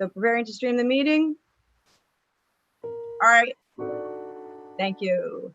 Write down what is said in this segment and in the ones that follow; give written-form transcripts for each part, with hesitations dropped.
So preparing to stream the meeting. All right. Thank you.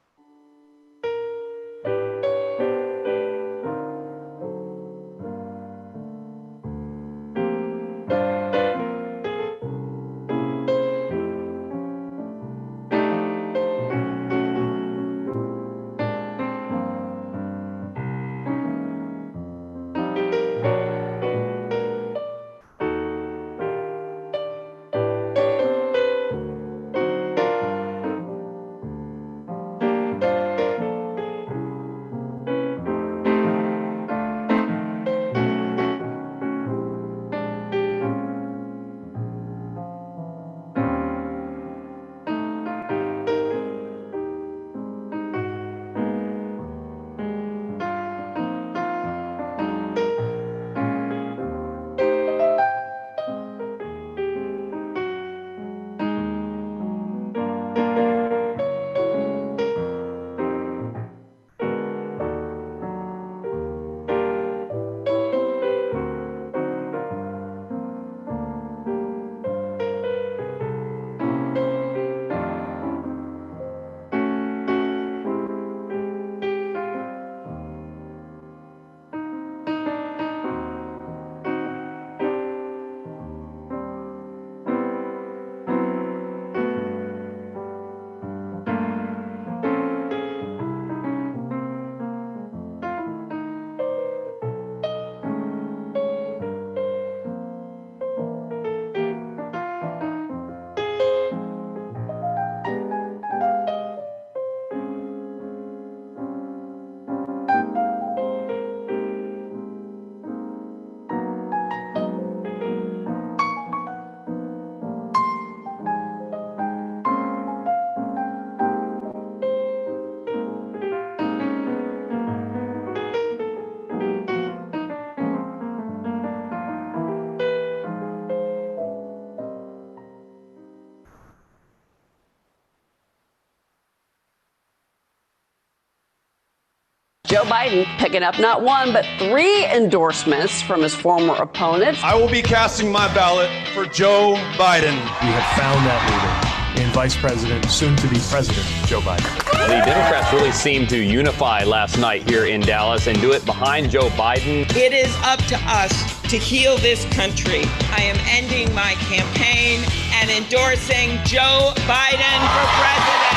Joe Biden picking up not one, but 3 endorsements from his former opponents. I will be casting my ballot for Joe Biden. We have found that leader in Vice President, soon to be President, Joe Biden. The Democrats really seemed to unify last night here in Dallas and do it behind Joe Biden. It is up to us to heal this country. I am ending my campaign and endorsing Joe Biden for president.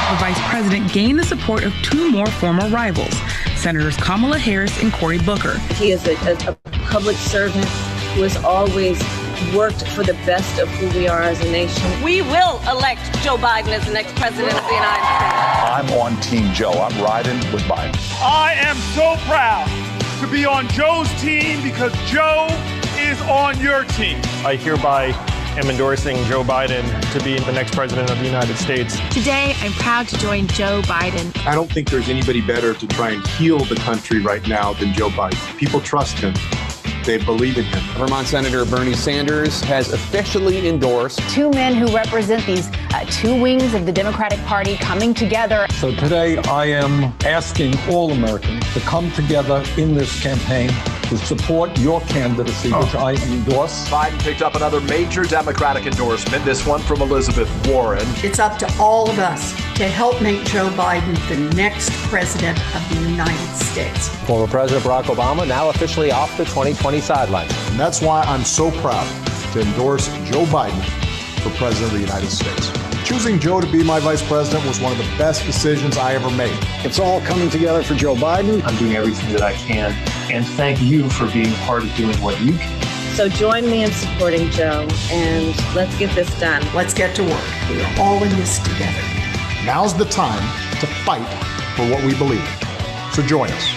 The vice president gained the support of 2 more former rivals, Senators Kamala Harris and Cory Booker. He is a public servant who has always worked for the best of who we are as a nation. We will elect Joe Biden as the next president of the United States. I'm on Team Joe. I'm riding with Biden. I am so proud to be on Joe's team because Joe is on your team. I hereby am endorsing Joe Biden to be the next president of the United States. Today, I'm proud to join Joe Biden. I don't think there's anybody better to try and heal the country right now than Joe Biden. People trust him. They believe in him. Vermont Senator Bernie Sanders has officially endorsed 2 men who represent these 2 wings of the Democratic Party coming together. So today I am asking all Americans to come together in this campaign to support your candidacy, which I endorse. Biden picked up another major Democratic endorsement, this one from Elizabeth Warren. It's up to all of us to help make Joe Biden the next president of the United States. Former President Barack Obama now officially off the 2020 sidelines. And that's why I'm so proud to endorse Joe Biden for president of the United States. Choosing Joe to be my vice president was one of the best decisions I ever made. It's all coming together for Joe Biden. I'm doing everything that I can, and thank you for being part of doing what you can. So join me in supporting Joe, and let's get this done. Let's get to work. We are all in this together. Now's the time to fight for what we believe in. So join us.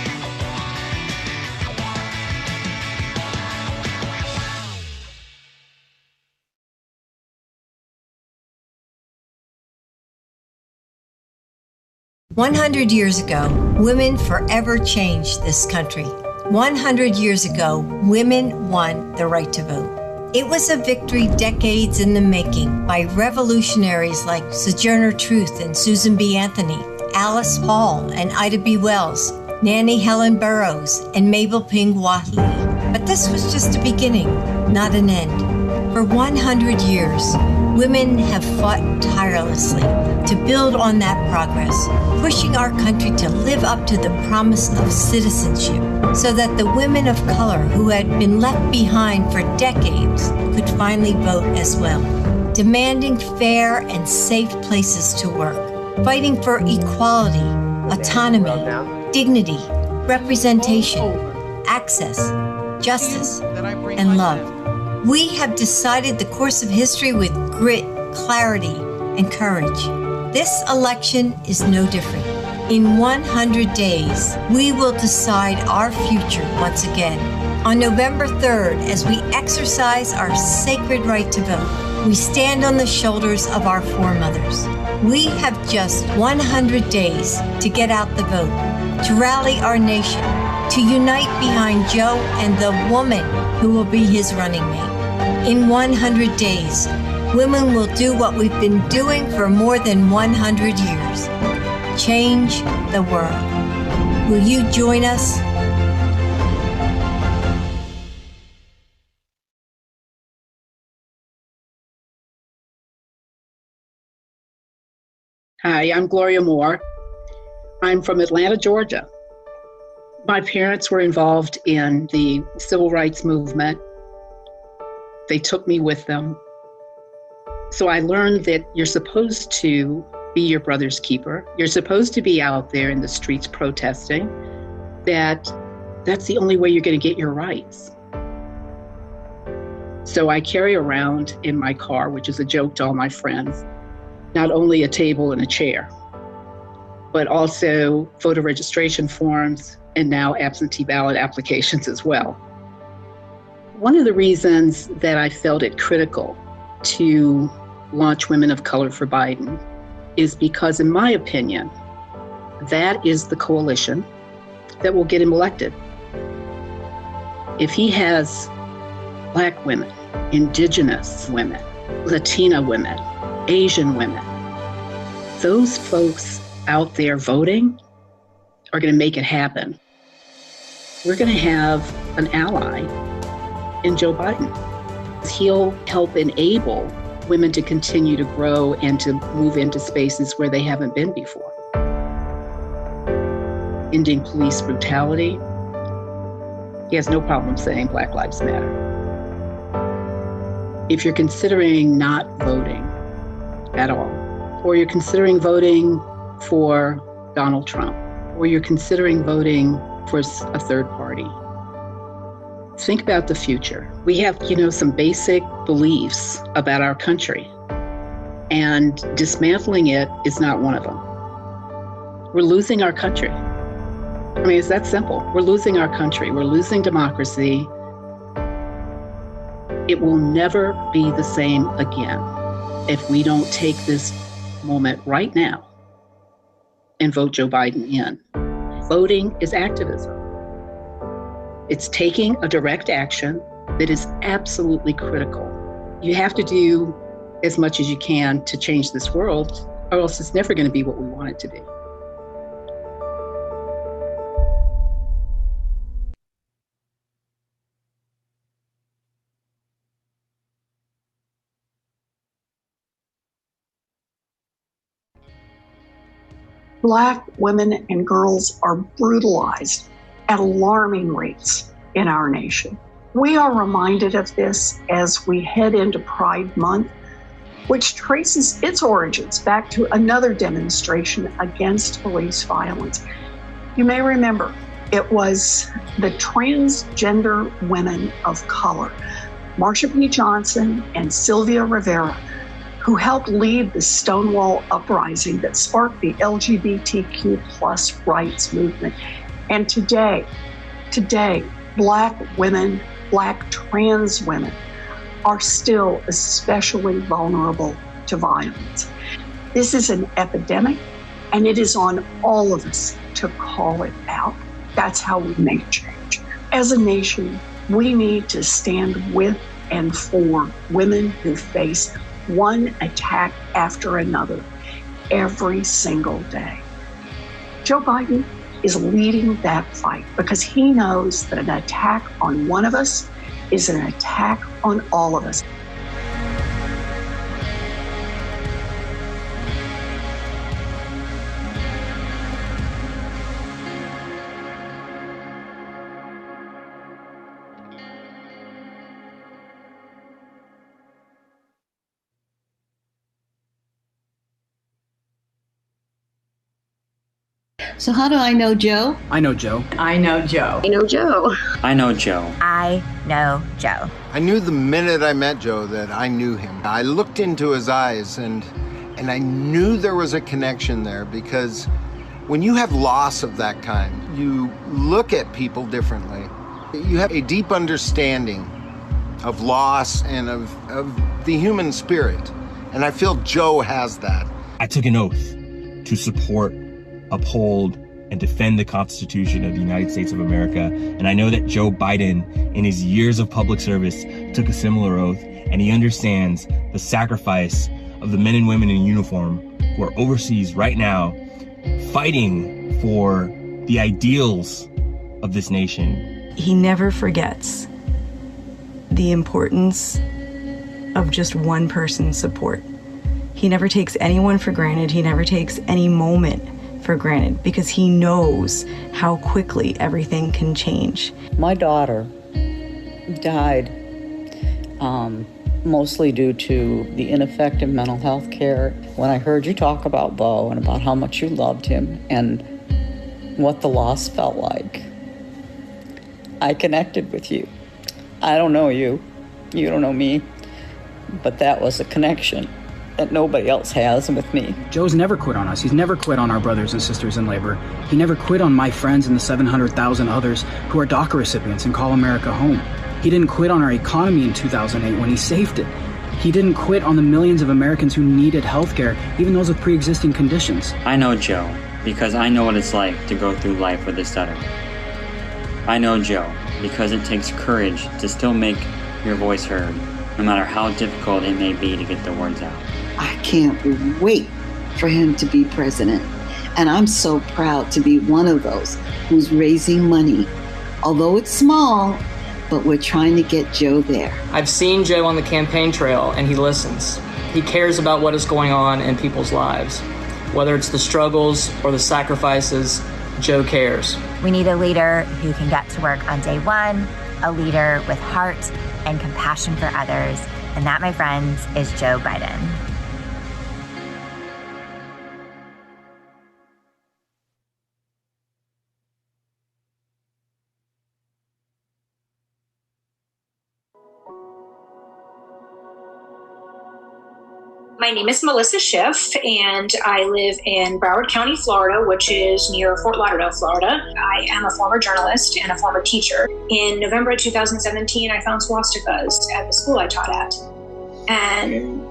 "100 years ago, women forever changed this country. 100 years ago, women won the right to vote. It was a victory decades in the making by revolutionaries like Sojourner Truth and Susan B. Anthony, Alice Paul and Ida B. Wells, Nannie Helen Burroughs, and Mabel Ping Whatley. But this was just a beginning, not an end. For 100 years, women have fought tirelessly to build on that progress, pushing our country to live up to the promise of citizenship so that the women of color who had been left behind for decades could finally vote as well. Demanding fair and safe places to work, fighting for equality, autonomy, dignity, representation, access, justice, and love. We have decided the course of history with grit, clarity, and courage. This election is no different. In 100 days, we will decide our future once again. On November 3rd, as we exercise our sacred right to vote, we stand on the shoulders of our foremothers. We have just 100 days to get out the vote, to rally our nation, to unite behind Joe and the woman who will be his running mate. In 100 days, women will do what we've been doing for more than 100 years. Change the world. Will you join us? Hi, I'm Gloria Moore. I'm from Atlanta, Georgia. My parents were involved in the civil rights movement. They took me with them. So I learned that you're supposed to be your brother's keeper. You're supposed to be out there in the streets protesting. That's the only way you're going to get your rights. So I carry around in my car, which is a joke to all my friends, not only a table and a chair, but also voter registration forms and now absentee ballot applications as well. One of the reasons that I felt it critical to launch Women of Color for Biden is because, in my opinion, that is the coalition that will get him elected. If he has Black women, Indigenous women, Latina women, Asian women, those folks out there voting are going to make it happen. We're going to have an ally in Joe Biden. He'll help enable women to continue to grow and to move into spaces where they haven't been before. Ending police brutality. He has no problem saying Black Lives Matter. If you're considering not voting at all, or you're considering voting for Donald Trump, or you're considering voting for a third party, think about the future. We have, some basic beliefs about our country, and dismantling it is not one of them. We're losing our country. I mean, it's that simple. We're losing our country. We're losing democracy. It will never be the same again if we don't take this moment right now and vote Joe Biden in. Voting is activism. It's taking a direct action that is absolutely critical. You have to do as much as you can to change this world, or else it's never going to be what we want it to be. Black women and girls are brutalized at alarming rates in our nation. We are reminded of this as we head into Pride Month, which traces its origins back to another demonstration against police violence. You may remember it was the transgender women of color, Marsha P. Johnson and Sylvia Rivera, who helped lead the Stonewall uprising that sparked the LGBTQ plus rights movement. And today, Black women, Black trans women are still especially vulnerable to violence. This is an epidemic, and it is on all of us to call it out. That's how we make change. As a nation, we need to stand with and for women who face one attack after another every single day. Joe Biden is leading that fight because he knows that an attack on one of us is an attack on all of us. So how do I know Joe? I know Joe. I know Joe. I know Joe. I know Joe. I know Joe. I knew the minute I met Joe that I knew him. I looked into his eyes and I knew there was a connection there, because when you have loss of that kind, you look at people differently. You have a deep understanding of loss and of the human spirit. And I feel Joe has that. I took an oath to support, uphold, and defend the Constitution of the United States of America. And I know that Joe Biden, in his years of public service, took a similar oath, and he understands the sacrifice of the men and women in uniform who are overseas right now, fighting for the ideals of this nation. He never forgets the importance of just one person's support. He never takes anyone for granted. He never takes any moment for granted, because he knows how quickly everything can change. My daughter died mostly due to the ineffective mental health care. When I heard you talk about Bo and about how much you loved him and what the loss felt like, I connected with you. I don't know you. You don't know me. But that was a connection that nobody else has with me. Joe's never quit on us. He's never quit on our brothers and sisters in labor. He never quit on my friends and the 700,000 others who are DACA recipients and call America home. He didn't quit on our economy in 2008 when he saved it. He didn't quit on the millions of Americans who needed health care, even those with pre-existing conditions. I know Joe because I know what it's like to go through life with a stutter. I know Joe because it takes courage to still make your voice heard, no matter how difficult it may be to get the words out. I can't wait for him to be president. And I'm so proud to be one of those who's raising money. Although it's small, but we're trying to get Joe there. I've seen Joe on the campaign trail, and he listens. He cares about what is going on in people's lives. Whether it's the struggles or the sacrifices, Joe cares. We need a leader who can get to work on day one, a leader with heart and compassion for others. And that, my friends, is Joe Biden. My name is Melissa Schiff, and I live in Broward County, Florida, which is near Fort Lauderdale, Florida. I am a former journalist and a former teacher. In November of 2017, I found swastikas at the school I taught at. And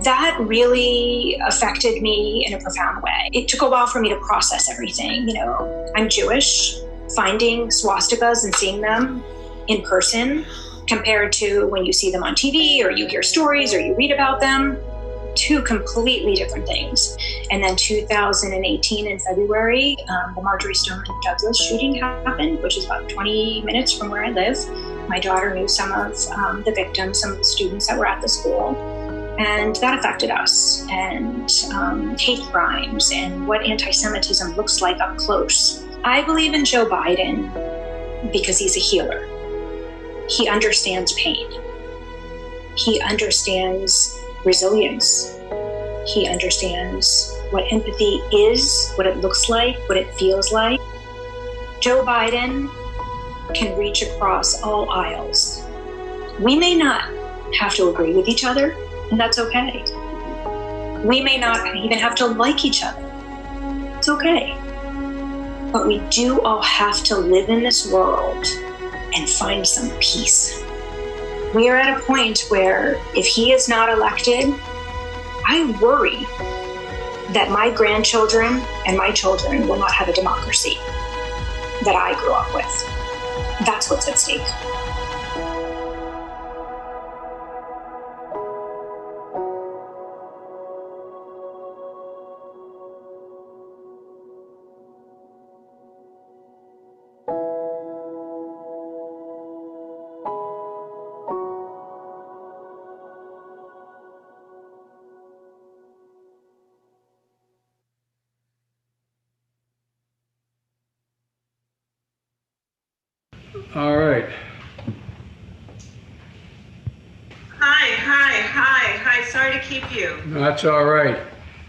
that really affected me in a profound way. It took a while for me to process everything. You know, I'm Jewish. Finding swastikas and seeing them in person compared to when you see them on TV or you hear stories or you read about them, two completely different things. And then 2018 in February, the Marjorie Stoneman Douglas shooting happened, which is about 20 minutes from where I live. My daughter knew some of the victims, some of the students that were at the school, and that affected us. And hate crimes and what anti-Semitism looks like up close. I believe in Joe Biden because he's a healer. He understands pain. He understands resilience. He understands what empathy is, what it looks like, what it feels like. Joe Biden can reach across all aisles. We may not have to agree with each other, and that's okay. We may not even have to like each other. It's okay. But we do all have to live in this world and find some peace. We are at a point where if he is not elected, I worry that my grandchildren and my children will not have a democracy that I grew up with. That's what's at stake. All right. Hi. Sorry to keep you. That's all right.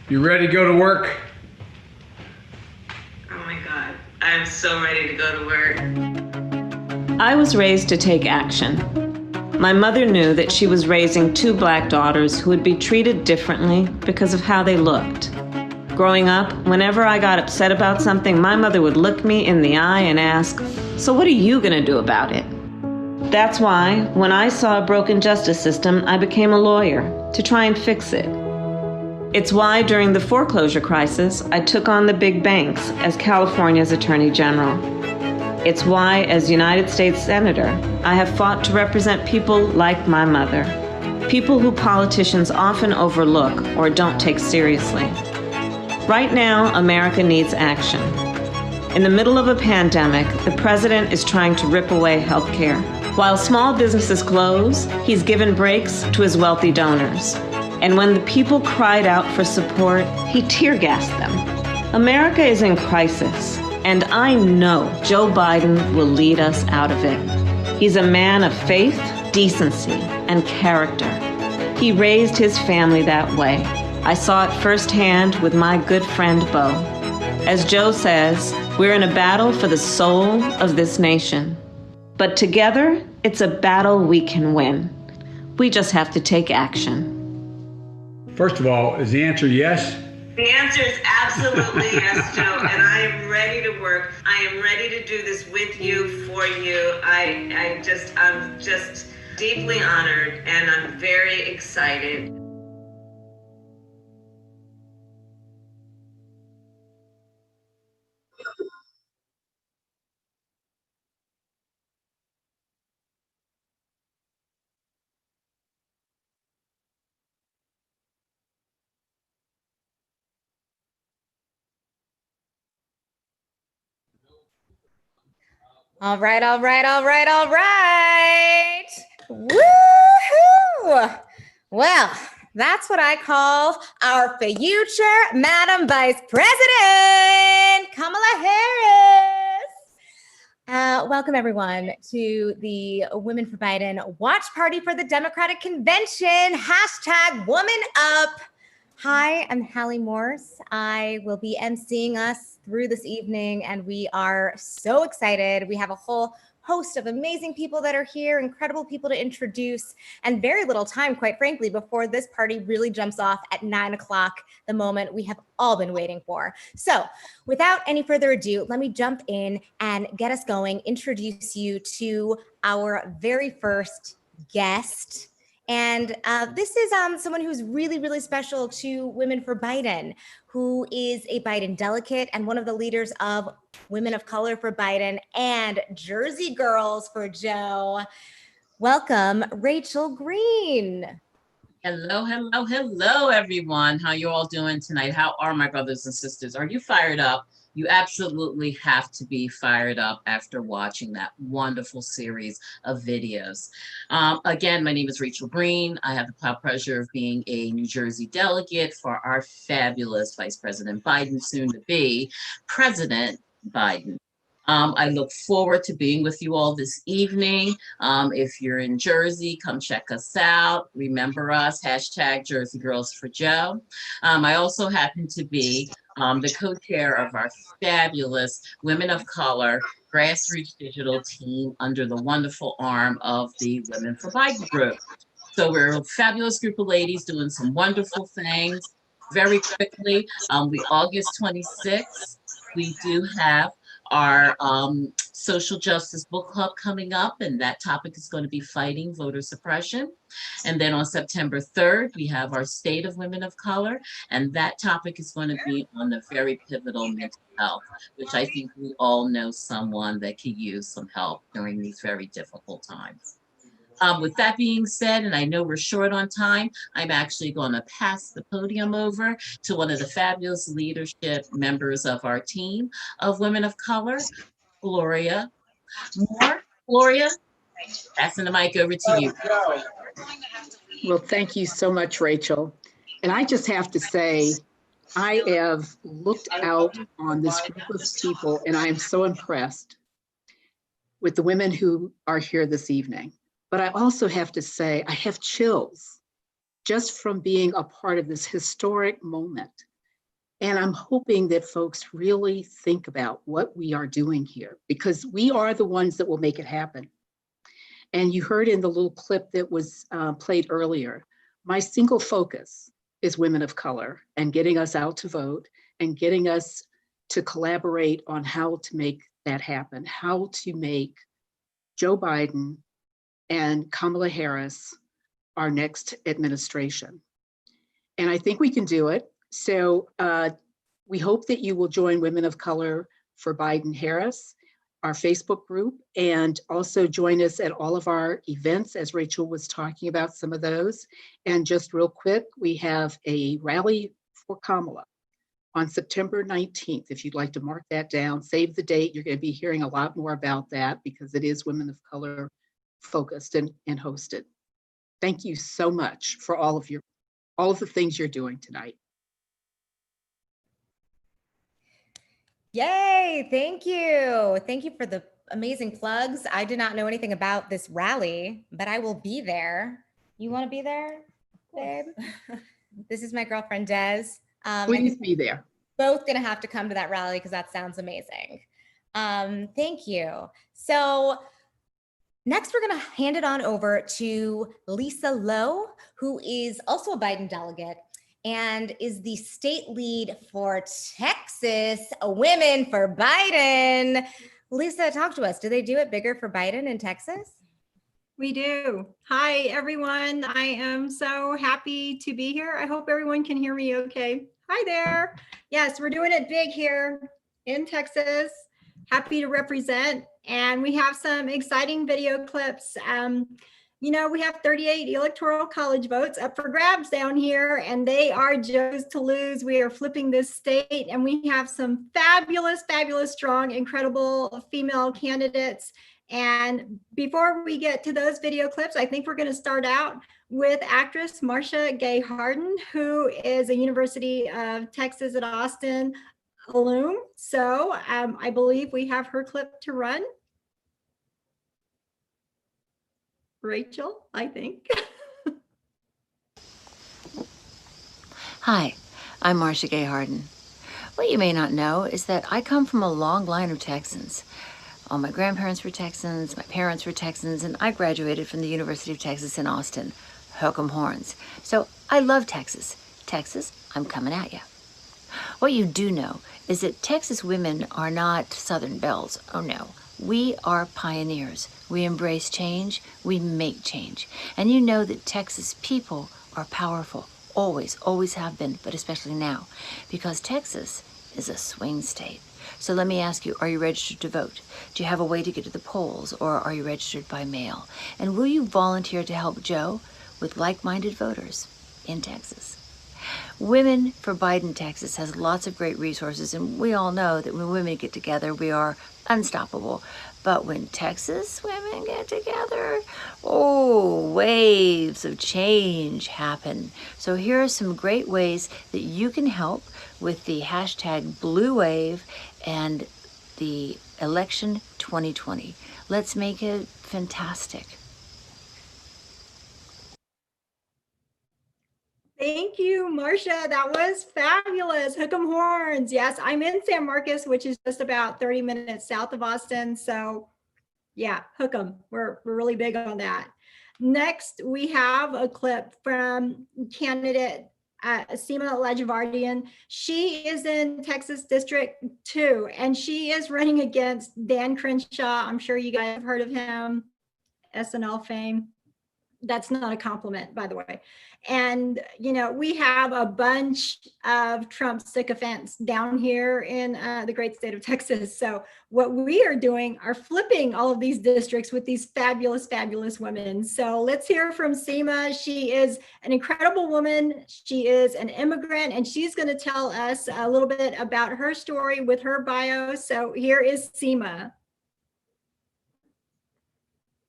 You ready to go to work? Oh my I'm so ready to go to work. I was raised to take action. My mother knew that she was raising 2 black daughters who would be treated differently because of how they looked. Growing up, whenever I got upset about something, my mother would look me in the eye and ask, "So what are you going to do about it?" That's why, when I saw a broken justice system, I became a lawyer to try and fix it. It's why during the foreclosure crisis, I took on the big banks as California's Attorney General. It's why, as United States Senator, I have fought to represent people like my mother, people who politicians often overlook or don't take seriously. Right now, America needs action. In the middle of a pandemic, the president is trying to rip away health care. While small businesses close, he's given breaks to his wealthy donors. And when the people cried out for support, he tear-gassed them. America is in crisis, and I know Joe Biden will lead us out of it. He's a man of faith, decency, and character. He raised his family that way. I saw it firsthand with my good friend, Bo. As Joe says, we're in a battle for the soul of this nation. But together, it's a battle we can win. We just have to take action. First of all, is the answer yes? The answer is absolutely yes, Joe, and I am ready to work. I am ready to do this with you, for you. I'm just deeply honored, and I'm very excited. All right, all right, all right, all right. Woohoo! Well, that's what I call our future Madam Vice President, Kamala Harris. Welcome, everyone, to the Women for Biden watch party for the Democratic Convention. #WomanUp. Hi, I'm Halle Morse. I will be emceeing us through this evening, and we are so excited. We have a whole host of amazing people that are here, incredible people to introduce, and very little time, quite frankly, before this party really jumps off at 9 o'clock, the moment we have all been waiting for. So without any further ado, let me jump in and get us going, introduce you to our very first guest. And this is someone who's really, really special to Women for Biden, who is a Biden delegate and one of the leaders of Women of Color for Biden and Jersey Girls for Joe. Welcome, Rachel Green. Hello, hello, hello, everyone. How you all doing tonight? How are my brothers and sisters? Are you fired up? You absolutely have to be fired up after watching that wonderful series of videos. Again, my name is Rachel Green. I have the proud pleasure of being a New Jersey delegate for our fabulous Vice President Biden, soon to be President Biden. I look forward to being with you all this evening. If you're in Jersey, come check us out. Remember us, #Jersey Girls for Joe. I also happen to be the co-chair of our fabulous Women of Color grassroots digital team under the wonderful arm of the Women for Biden group. So we're a fabulous group of ladies doing some wonderful things. Very quickly, August 26th, we do have our social justice book club coming up, and that topic is going to be fighting voter suppression. And then on September 3rd, we have our State of Women of Color, and that topic is going to be on the very pivotal mental health, which I think we all know someone that could use some help during these very difficult times. With that being said, and I know we're short on time, I'm actually going to pass the podium over to one of the fabulous leadership members of our team of Women of Color, Gloria Moore. Gloria, passing the mic over to you. Well, thank you so much, Rachel. And I just have to say, I have looked out on this group of people, and I am so impressed with the women who are here this evening. But I also have to say, I have chills just from being a part of this historic moment. And I'm hoping that folks really think about what we are doing here, because we are the ones that will make it happen. And you heard in the little clip that was played earlier, my single focus is women of color and getting us out to vote and getting us to collaborate on how to make that happen, how to make Joe Biden and Kamala Harris our next administration. And I think we can do it. So we hope that you will join Women of Color for Biden-Harris, our Facebook group, and also join us at all of our events, as Rachel was talking about some of those. And just real quick, we have a rally for Kamala on September 19th. If you'd like to mark that down, save the date. You're going to be hearing a lot more about that because it is Women of Color focused and hosted. Thank you so much for all of the things you're doing tonight. Yay, thank you. Thank you for the amazing plugs. I did not know anything about this rally, but I will be there. You want to be there, babe? This is my girlfriend, Des. Please be there. Both gonna have to come to that rally because that sounds amazing. Thank you. So next, we're going to hand it on over to Lisa Lowe, who is also a Biden delegate and is the state lead for Texas Women for Biden. Lisa, talk to us. Do they do it bigger for Biden in Texas? We do. Hi, everyone. I am so happy to be here. I hope everyone can hear me okay. Hi there. Yes, we're doing it big here in Texas. Happy to represent. And we have some exciting video clips. You know, we have 38 electoral college votes up for grabs down here, and they are Joe's to lose. We are flipping this state, and we have some fabulous, fabulous, strong, incredible female candidates. And before we get to those video clips, I think we're going to start out with actress Marcia Gay Harden, who is a University of Texas at Austin alum. So I believe we have her clip to run. Rachel, I think. Hi, I'm Marcia Gay Harden. What you may not know is that I come from a long line of Texans. All my grandparents were Texans, my parents were Texans, and I graduated from the University of Texas in Austin. Hook 'em horns. So I love Texas. Texas, I'm coming at you. What you do know is that Texas women are not Southern belles. Oh no. We are pioneers. We embrace change. We make change. And you know that Texas people are powerful. Always, always have been, but especially now. Because Texas is a swing state. So let me ask you, are you registered to vote? Do you have a way to get to the polls, or are you registered by mail? And will you volunteer to help Joe with like-minded voters in Texas? Women for Biden Texas has lots of great resources, and we all know that when women get together, we are unstoppable. But when Texas women get together, oh, waves of change happen. So here are some great ways that you can help with the hashtag Blue Wave and the election 2020. Let's make it fantastic. Thank you, Marcia. That was fabulous. Hook 'em horns. Yes, I'm in San Marcos, which is just about 30 minutes south of Austin. So yeah, hook 'em. We're really big on that. Next, we have a clip from candidate Seema Lajavardian. She is in Texas District 2, and she is running against Dan Crenshaw. I'm sure you guys have heard of him, SNL fame. That's not a compliment, by the way. And, you know, we have a bunch of Trump sycophants down here in the great state of Texas. So what we are doing are flipping all of these districts with these fabulous, fabulous women. So let's hear from Seema. She is an incredible woman. She is an immigrant, and she's going to tell us a little bit about her story with her bio. So here is Seema.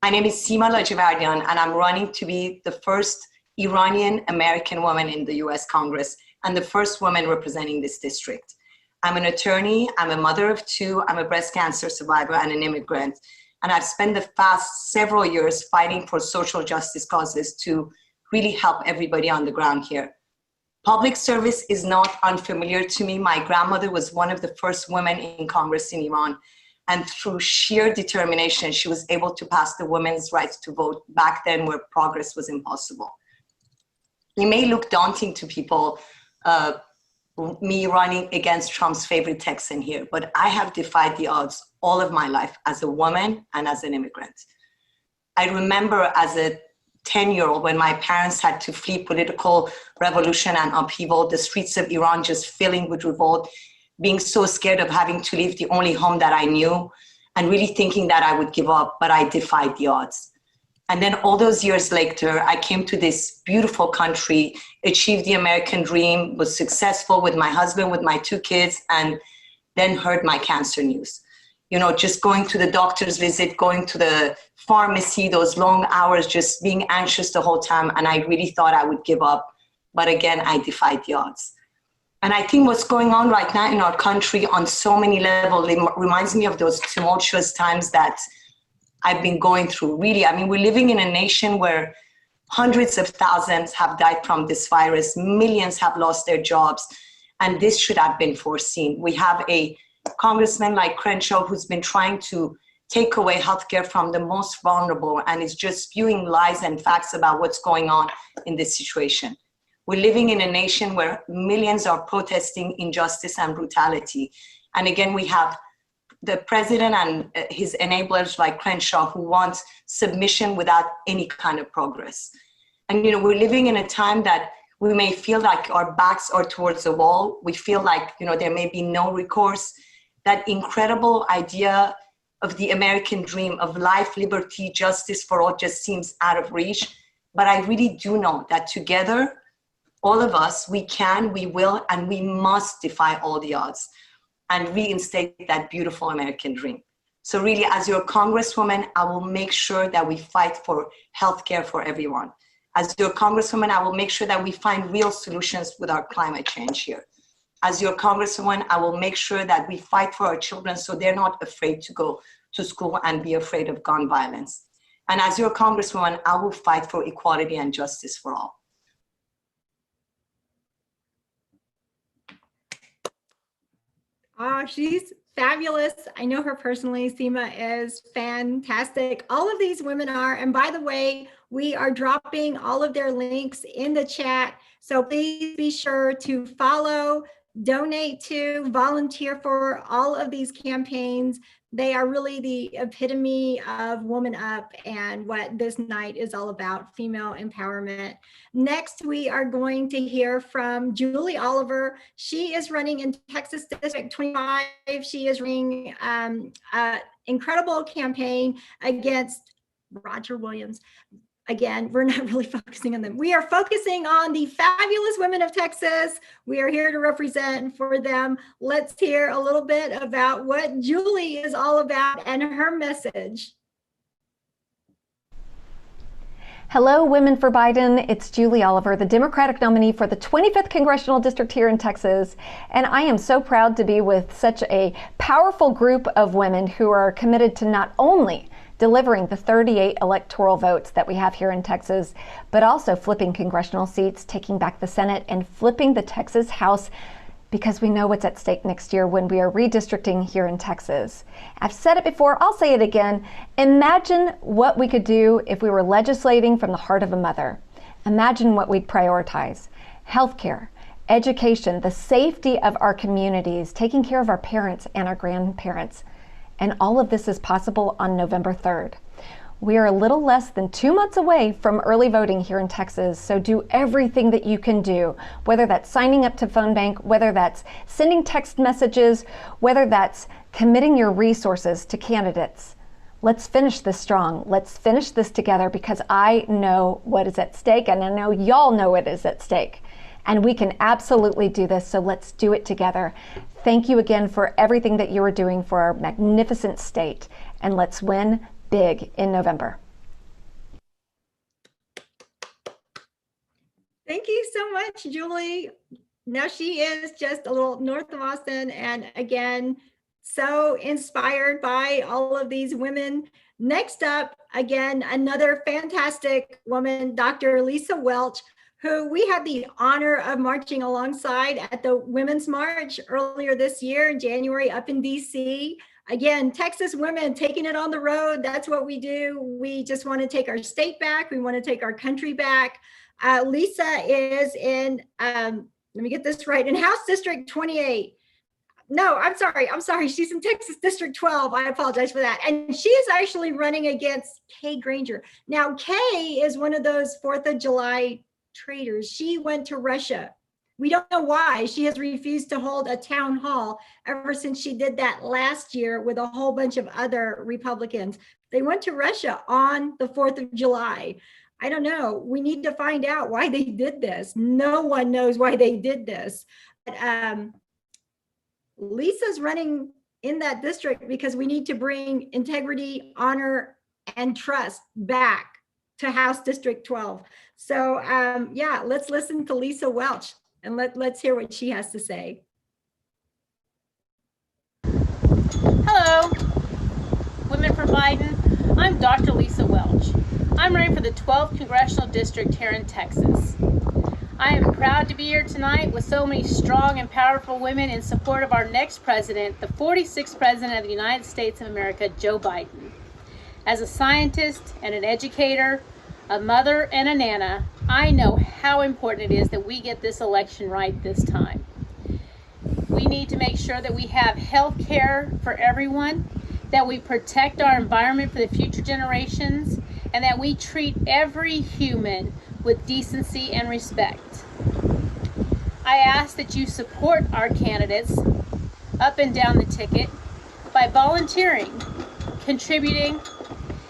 My name is Seema Lajavardian, and I'm running to be the first Iranian American woman in the US Congress and the first woman representing this district. I'm an attorney, I'm a mother of two, I'm a breast cancer survivor and an immigrant. And I've spent the past several years fighting for social justice causes to really help everybody on the ground here. Public service is not unfamiliar to me. My grandmother was one of the first women in Congress in Iran. And through sheer determination, she was able to pass the women's rights to vote back then where progress was impossible. It may look daunting to people, me running against Trump's favorite Texan here, but I have defied the odds all of my life as a woman and as an immigrant. I remember as a 10-year-old when my parents had to flee political revolution and upheaval, the streets of Iran just filling with revolt, being so scared of having to leave the only home that I knew, and really thinking that I would give up, but I defied the odds. And then all those years later, I came to this beautiful country, achieved the American dream, was successful with my husband, with my 2 kids, and then heard my cancer news. You know, just going to the doctor's visit, going to the pharmacy, those long hours, just being anxious the whole time. And I really thought I would give up. But again, I defied the odds. And I think what's going on right now in our country on so many levels, it reminds me of those tumultuous times that I've been going through. Really, I mean, we're living in a nation where hundreds of thousands have died from this virus, millions have lost their jobs, and this should have been foreseen. We have a congressman like Crenshaw who's been trying to take away healthcare from the most vulnerable and is just spewing lies and facts about what's going on in this situation. We're living in a nation where millions are protesting injustice and brutality. And again, we have the president and his enablers like Crenshaw who want submission without any kind of progress. And, you know, we're living in a time that we may feel like our backs are towards the wall. We feel like, you know, there may be no recourse. That incredible idea of the American dream of life, liberty, justice for all just seems out of reach. But I really do know that together, all of us, we can, we will, and we must defy all the odds and reinstate that beautiful American dream. So really, as your congresswoman, I will make sure that we fight for healthcare for everyone. As your congresswoman, I will make sure that we find real solutions with our climate change here. As your congresswoman, I will make sure that we fight for our children so they're not afraid to go to school and be afraid of gun violence. And as your congresswoman, I will fight for equality and justice for all. Oh, she's fabulous. I know her personally. Seema is fantastic. All of these women are. And by the way, we are dropping all of their links in the chat. So please be sure to follow, donate to, volunteer for all of these campaigns. They are really the epitome of Woman Up and what this night is all about, female empowerment. Next, we are going to hear from Julie Oliver. She is running in Texas District 25. She is running an incredible campaign against Roger Williams. Again, we're not really focusing on them. We are focusing on the fabulous women of Texas. We are here to represent for them. Let's hear a little bit about what Julie is all about and her message. Hello, Women for Biden. It's Julie Oliver, the Democratic nominee for the 25th Congressional District here in Texas. And I am so proud to be with such a powerful group of women who are committed to not only delivering the 38 electoral votes that we have here in Texas, but also flipping congressional seats, taking back the Senate, and flipping the Texas House, because we know what's at stake next year when we are redistricting here in Texas. I've said it before, I'll say it again. Imagine what we could do if we were legislating from the heart of a mother. Imagine what we'd prioritize. Healthcare, education, the safety of our communities, taking care of our parents and our grandparents. And all of this is possible on November 3rd. We are a little less than 2 months away from early voting here in Texas, so do everything that you can do, whether that's signing up to phone bank, whether that's sending text messages, whether that's committing your resources to candidates. Let's finish this strong. Let's finish this together, because I know what is at stake, and I know y'all know what is at stake. And we can absolutely do this, so let's do it together. Thank you again for everything that you are doing for our magnificent state, and let's win big in November. Thank you so much, Julie. Now she is just a little north of Austin, and again, so inspired by all of these women. Next up, again, another fantastic woman, Dr. Lisa Welch, who we had the honor of marching alongside at the Women's March earlier this year in January up in DC. Again, Texas women taking it on the road. That's what we do. We just want to take our state back. We want to take our country back. Lisa is in, let me get this right, in House District 28. No, I'm sorry. She's in Texas District 12. I apologize for that. And she is actually running against Kay Granger. Now, Kay is one of those 4th of July traitors. She went to Russia. We don't know why. She has refused to hold a town hall ever since she did that last year with a whole bunch of other Republicans. They went to Russia on the 4th of July. I don't know. We need to find out why they did this. No one knows why they did this. But, Lisa's running in that district because we need to bring integrity, honor, and trust back to House District 12. So yeah, let's listen to Lisa Welch and let's hear what she has to say. Hello, Women for Biden. I'm Dr. Lisa Welch. I'm running for the 12th Congressional District here in Texas. I am proud to be here tonight with so many strong and powerful women in support of our next president, the 46th President of the United States of America, Joe Biden. As a scientist and an educator, a mother and a nana, I know how important it is that we get this election right this time. We need to make sure that we have health care for everyone, that we protect our environment for the future generations, and that we treat every human with decency and respect. I ask that you support our candidates up and down the ticket by volunteering, contributing,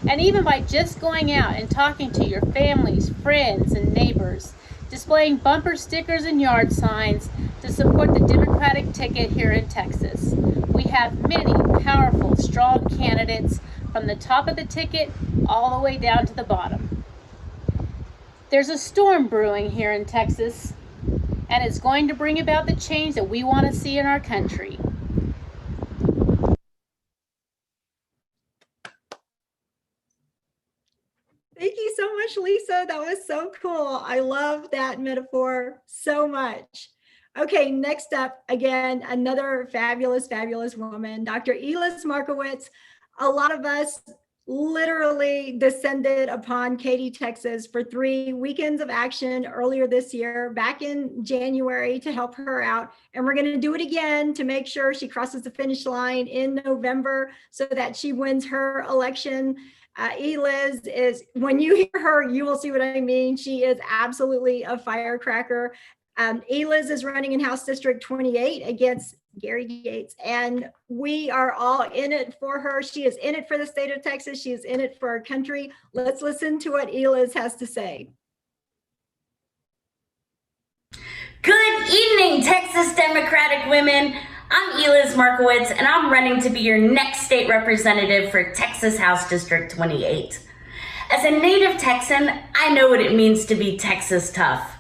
and even by just going out and talking to your families, friends, and neighbors, displaying bumper stickers and yard signs to support the Democratic ticket here in Texas. We have many powerful, strong candidates from the top of the ticket all the way down to the bottom. There's a storm brewing here in Texas, and it's going to bring about the change that we want to see in our country. Thank you so much, Lisa. That was so cool. I love that metaphor so much. Okay, next up, again, another fabulous, fabulous woman, Dr. Elis Markowitz. A lot of us literally descended upon Katy, Texas for 3 weekends of action earlier this year, back in January, to help her out. And we're going to do it again to make sure she crosses the finish line in November so that she wins her election. Elis is, when you hear her, you will see what I mean. She is absolutely a firecracker. Elis is running in House District 28 against Gary Gates, and we are all in it for her. She is in it for the state of Texas. She is in it for our country. Let's listen to what Elis has to say. Good evening, Texas Democratic women. I'm Elis Markowitz, and I'm running to be your next state representative for Texas House District 28. As a native Texan, I know what it means to be Texas tough.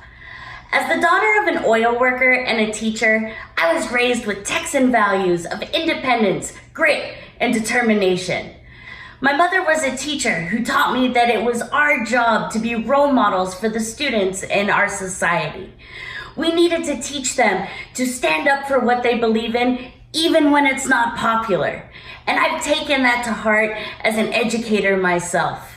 As the daughter of an oil worker and a teacher, I was raised with Texan values of independence, grit, and determination. My mother was a teacher who taught me that it was our job to be role models for the students in our society. We needed to teach them to stand up for what they believe in, even when it's not popular. And I've taken that to heart as an educator myself.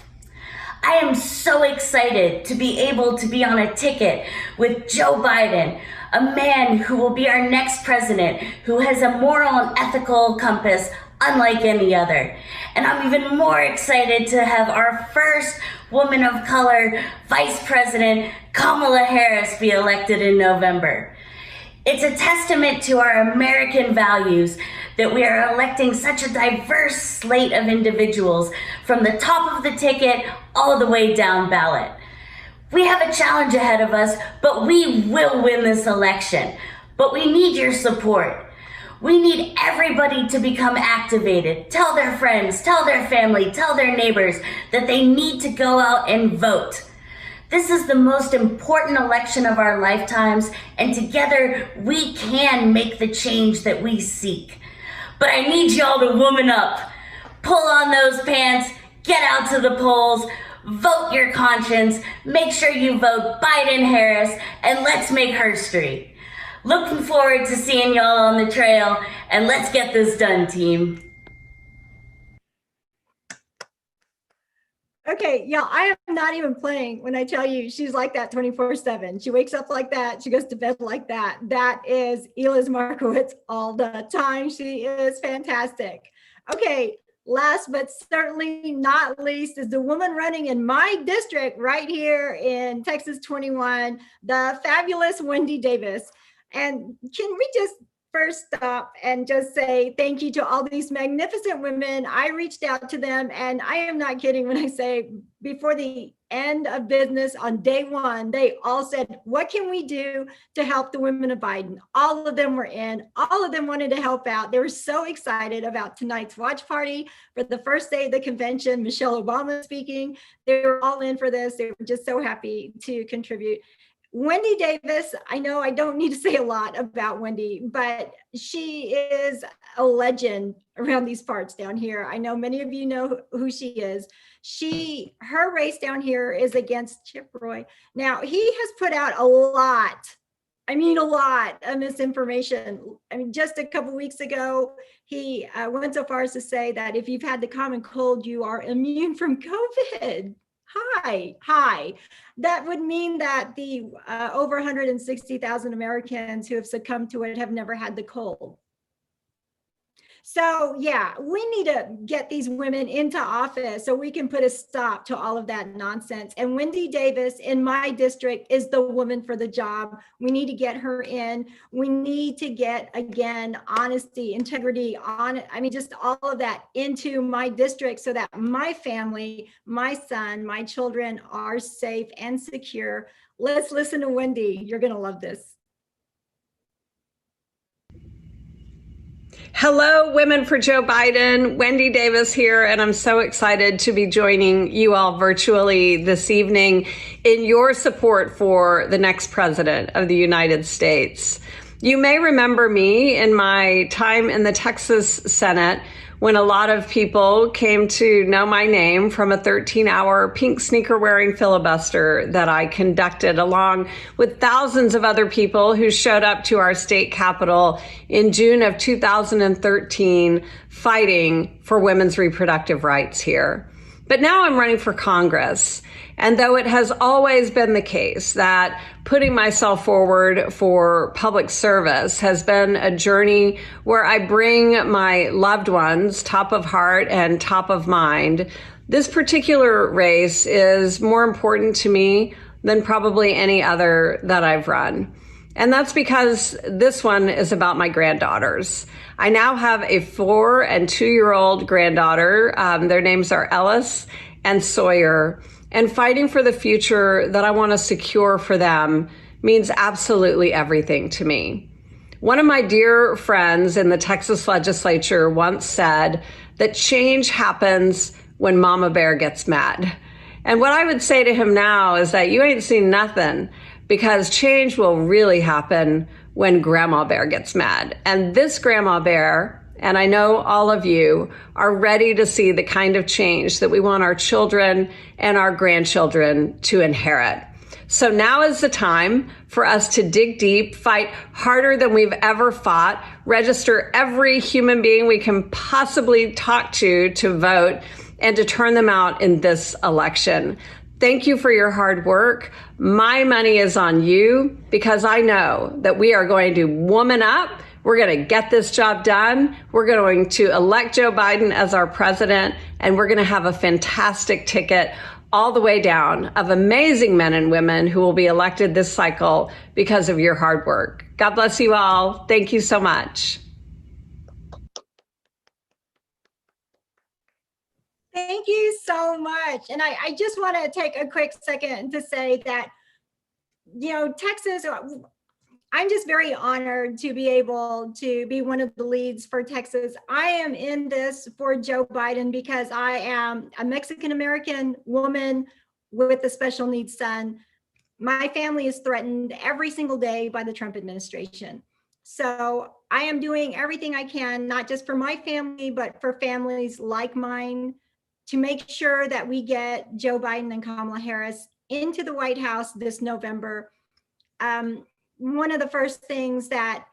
I am so excited to be able to be on a ticket with Joe Biden, a man who will be our next president, who has a moral and ethical compass unlike any other. And I'm even more excited to have our first woman of color Vice President, Kamala Harris, be elected in November. It's a testament to our American values that we are electing such a diverse slate of individuals from the top of the ticket all the way down ballot. We have a challenge ahead of us, but we will win this election. But we need your support. We need everybody to become activated, tell their friends, tell their family, tell their neighbors that they need to go out and vote. This is the most important election of our lifetimes, and together we can make the change that we seek. But I need y'all to woman up. Pull on those pants, get out to the polls, vote your conscience, make sure you vote Biden-Harris, and let's make history. Looking forward to seeing y'all on the trail, and let's get this done, team. Okay, y'all, I am not even playing when I tell you she's like that 24/7. She wakes up like that. She goes to bed like that. That is Eliz Markowitz all the time. She is fantastic. Okay, last but certainly not least is the woman running in my district right here in Texas 21, the fabulous Wendy Davis. And can we just first stop and just say thank you to all these magnificent women. I reached out to them, and I am not kidding when I say before the end of business on day one, they all said, what can we do to help the women of Biden? All of them were in, all of them wanted to help out. They were so excited about tonight's watch party for the first day of the convention. Michelle Obama speaking, they were all in for this. They were just so happy to contribute. Wendy Davis, I know I don't need to say a lot about Wendy, but she is a legend around these parts down here. I know many of you know who she is. Her race down here is against Chip Roy. Now, he has put out a lot of misinformation. I mean, just a couple weeks ago, he went so far as to say that if you've had the common cold, you are immune from COVID. Hi. That would mean that the over 160,000 Americans who have succumbed to it have never had the cold. So yeah, we need to get these women into office so we can put a stop to all of that nonsense. And Wendy Davis in my district is the woman for the job. We need to get her in. We need to get, again, honesty, integrity, just all of that into my district so that my family, my son, my children are safe and secure. Let's listen to Wendy. You're gonna love this. Hello, Women for Joe Biden. Wendy Davis here, and I'm so excited to be joining you all virtually this evening in your support for the next president of the United States. You may remember me in my time in the Texas Senate when a lot of people came to know my name from a 13-hour pink sneaker-wearing filibuster that I conducted along with thousands of other people who showed up to our state capitol in June of 2013 fighting for women's reproductive rights here. But now I'm running for Congress. And though it has always been the case that putting myself forward for public service has been a journey where I bring my loved ones top of heart and top of mind, this particular race is more important to me than probably any other that I've run. And that's because this one is about my granddaughters. I now have a 4- and 2-year-old granddaughter. Their names are Ellis and Sawyer. And fighting for the future that I want to secure for them means absolutely everything to me. One of my dear friends in the Texas legislature once said that change happens when Mama Bear gets mad. And what I would say to him now is that you ain't seen nothing, because change will really happen when Grandma Bear gets mad. And this Grandma Bear, and I know all of you, are ready to see the kind of change that we want our children and our grandchildren to inherit. So now is the time for us to dig deep, fight harder than we've ever fought, register every human being we can possibly talk to vote, and to turn them out in this election. Thank you for your hard work. My money is on you, because I know that we are going to woman up. We're going to get this job done. We're going to elect Joe Biden as our president, and we're going to have a fantastic ticket all the way down of amazing men and women who will be elected this cycle because of your hard work. God bless you all. Thank you so much. Thank you so much. And I just want to take a quick second to say that, Texas, I'm just very honored to be able to be one of the leads for Texas. I am in this for Joe Biden because I am a Mexican-American woman with a special needs son. My family is threatened every single day by the Trump administration. So I am doing everything I can, not just for my family, but for families like mine, to make sure that we get Joe Biden and Kamala Harris into the White House this November. One of the first things that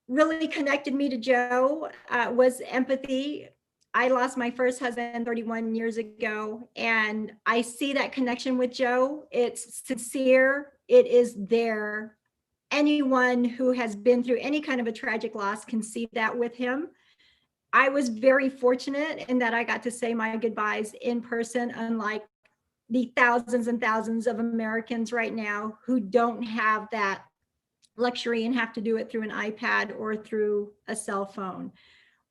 really connected me to Joe was empathy. I lost my first husband 31 years ago, and I see that connection with Joe. It's sincere, it is there. Anyone who has been through any kind of a tragic loss can see that with him. I was very fortunate in that I got to say my goodbyes in person, unlike the thousands and thousands of Americans right now who don't have that luxury and have to do it through an iPad or through a cell phone.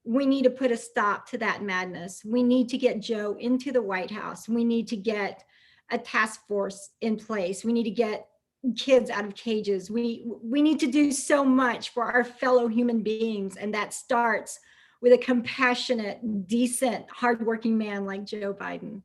We need to put a stop to that madness. We need to get Joe into the White House. We need to get a task force in place. We need to get kids out of cages. We need to do so much for our fellow human beings, and that starts with a compassionate, decent, hardworking man like Joe Biden.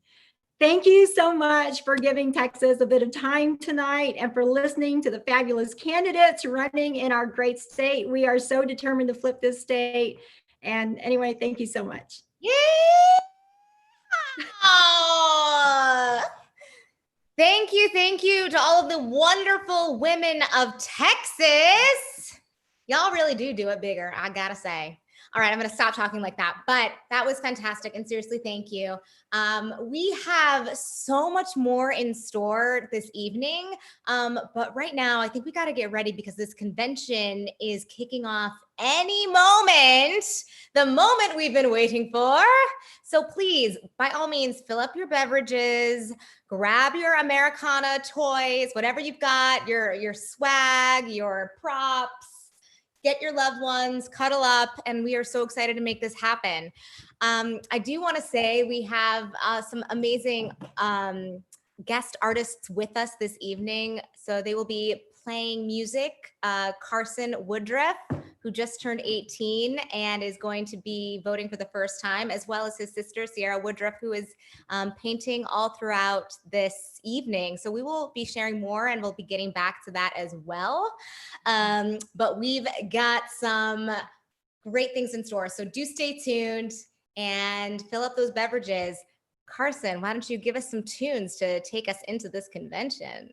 Thank you so much for giving Texas a bit of time tonight and for listening to the fabulous candidates running in our great state. We are so determined to flip this state. And anyway, thank you so much. Yeah. Thank you to all of the wonderful women of Texas. Y'all really do it bigger, I gotta say. All right, I'm gonna stop talking like that, but that was fantastic, and seriously, thank you. We have so much more in store this evening, but right now I think we gotta get ready because this convention is kicking off any moment, the moment we've been waiting for. So please, by all means, fill up your beverages, grab your Americana toys, whatever you've got, your swag, your props, get your loved ones, cuddle up, and we are so excited to make this happen. I do want to say we have some amazing guest artists with us this evening. So they will be playing music. Carson Woodruff, who just turned 18 and is going to be voting for the first time, as well as his sister, Sierra Woodruff, who is painting all throughout this evening. So we will be sharing more and we'll be getting back to that as well. But we've got some great things in store. So do stay tuned and fill up those beverages. Carson, why don't you give us some tunes to take us into this convention?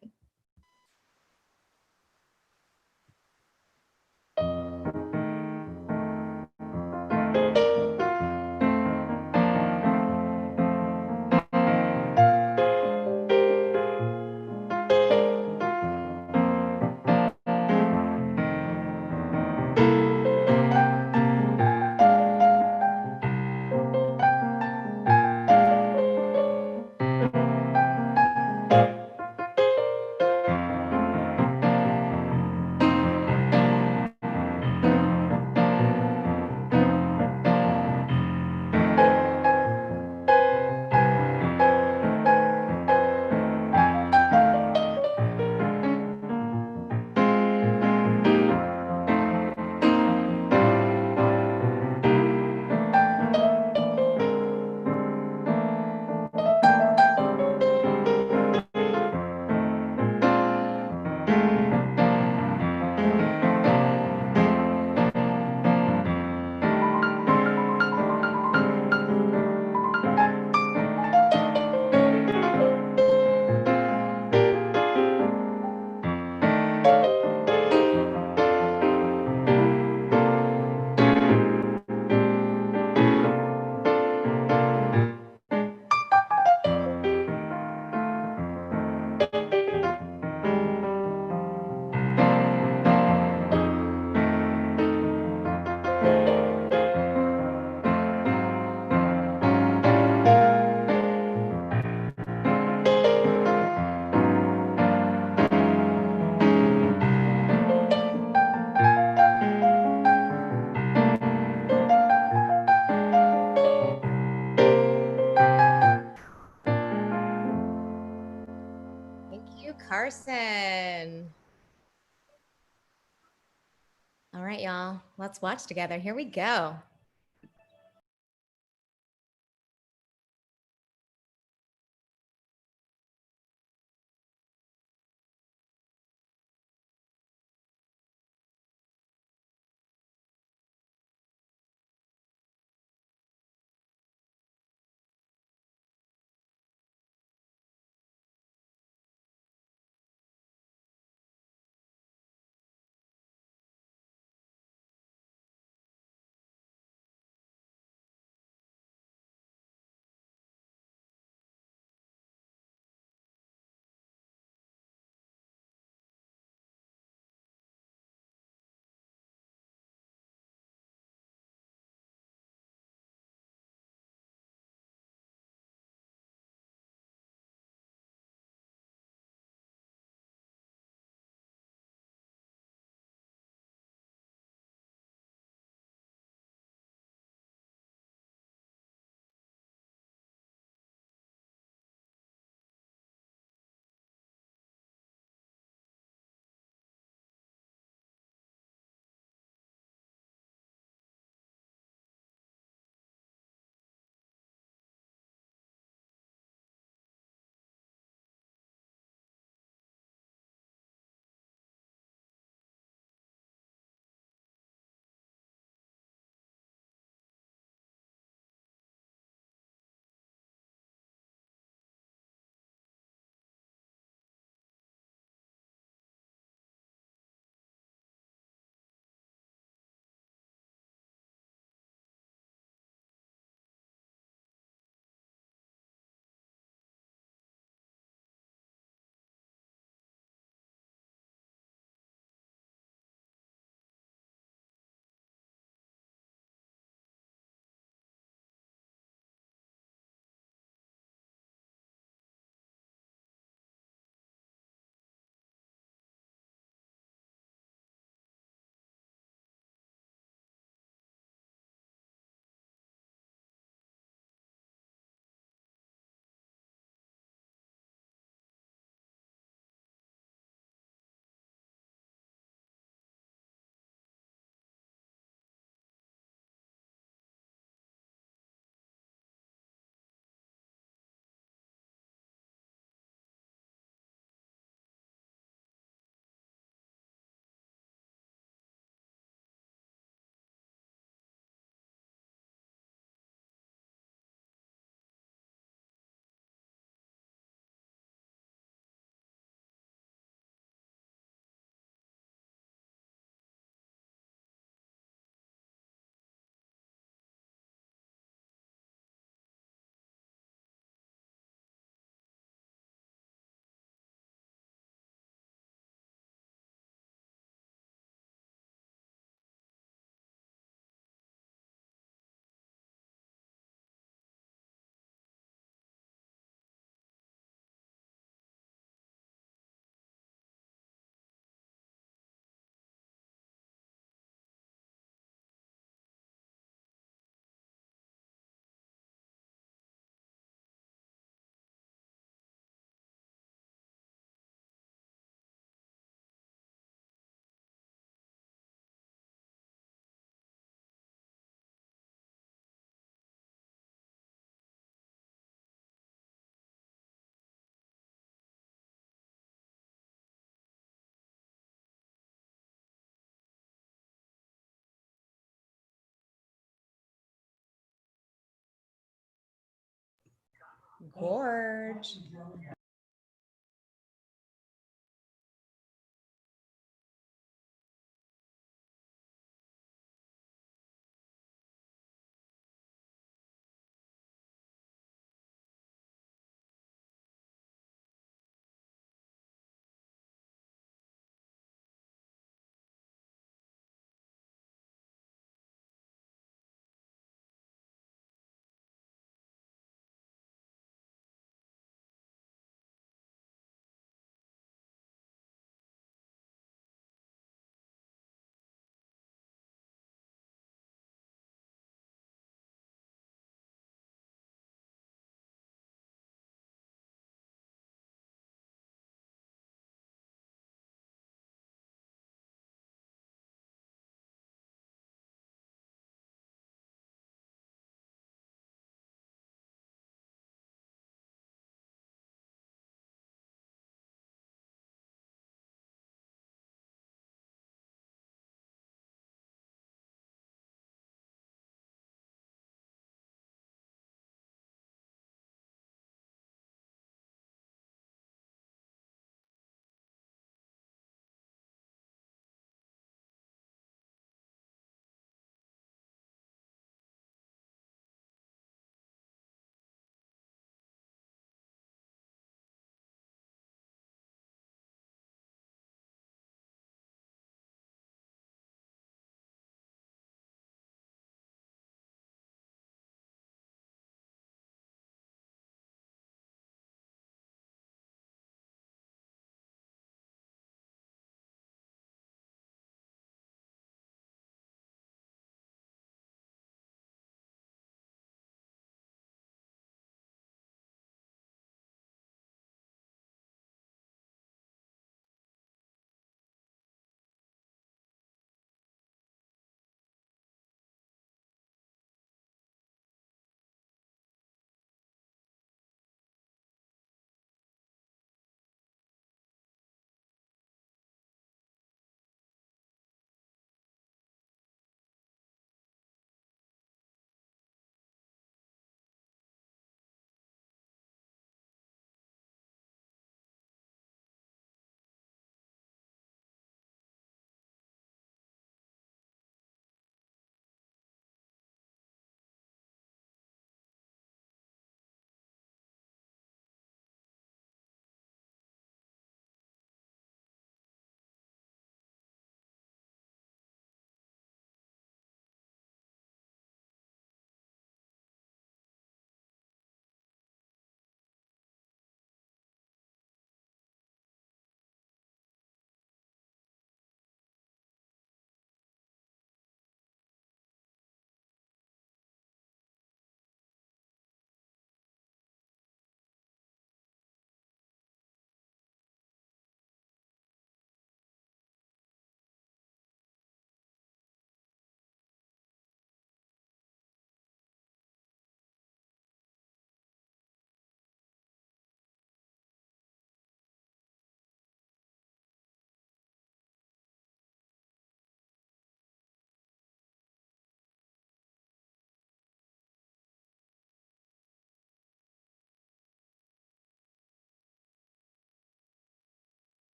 Carson. All right, y'all, let's watch together. Here we go. Gorge.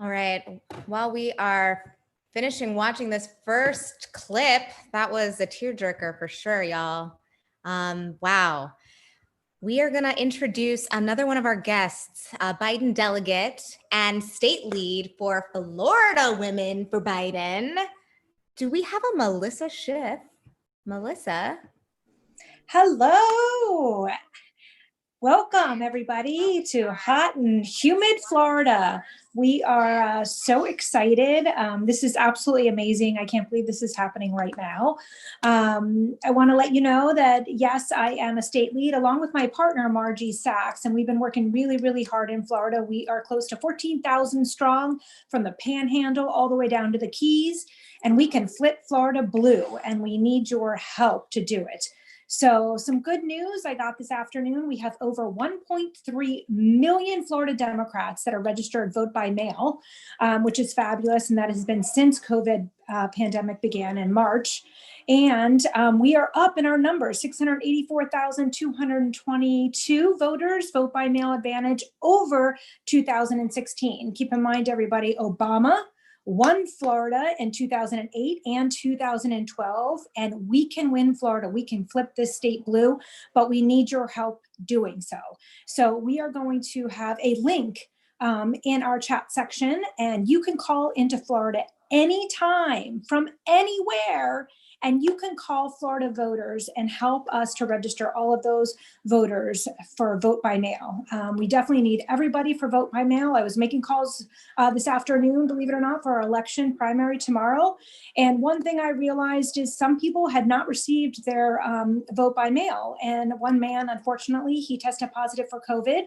All right. While we are finishing watching this first clip, that was a tearjerker for sure, y'all. Wow. We are going to introduce another one of our guests, a Biden delegate and state lead for Florida Women for Biden. Do we have a Melissa Schiff? Melissa? Hello. Welcome, everybody, to hot and humid Florida. We are so excited. This is absolutely amazing. I can't believe this is happening right now. I want to let you know that, yes, I am a state lead along with my partner, Margie Sachs, and we've been working really, really hard in Florida. We are close to 14,000 strong from the Panhandle all the way down to the Keys, and we can flip Florida blue, and we need your help to do it. So some good news I got this afternoon. We have over 1.3 million Florida Democrats that are registered vote by mail, which is fabulous. And that has been since COVID pandemic began in March. And we are up in our numbers, 684,222 voters vote by mail advantage over 2016. Keep in mind, everybody, Obama won Florida in 2008 and 2012, and we can win Florida. We can flip this state blue, but we need your help doing so. So we are going to have a link in our chat section, and you can call into Florida anytime from anywhere, and you can call Florida voters and help us to register all of those voters for vote by mail. We definitely need everybody for vote by mail. I was making calls this afternoon, believe it or not, for our election primary tomorrow. And one thing I realized is some people had not received their vote by mail. And one man, unfortunately, he tested positive for COVID.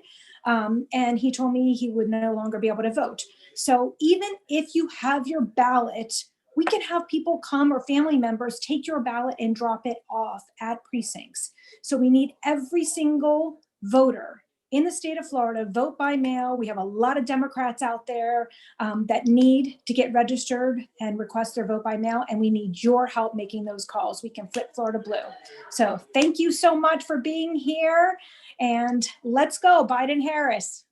And he told me he would no longer be able to vote. So even if you have your ballot, we can have people come or family members take your ballot and drop it off at precincts. So we need every single voter in the state of Florida vote by mail. We have a lot of Democrats out there that need to get registered and request their vote by mail, and we need your help making those calls. We can flip Florida blue. So thank you so much for being here, and let's go, Biden-Harris.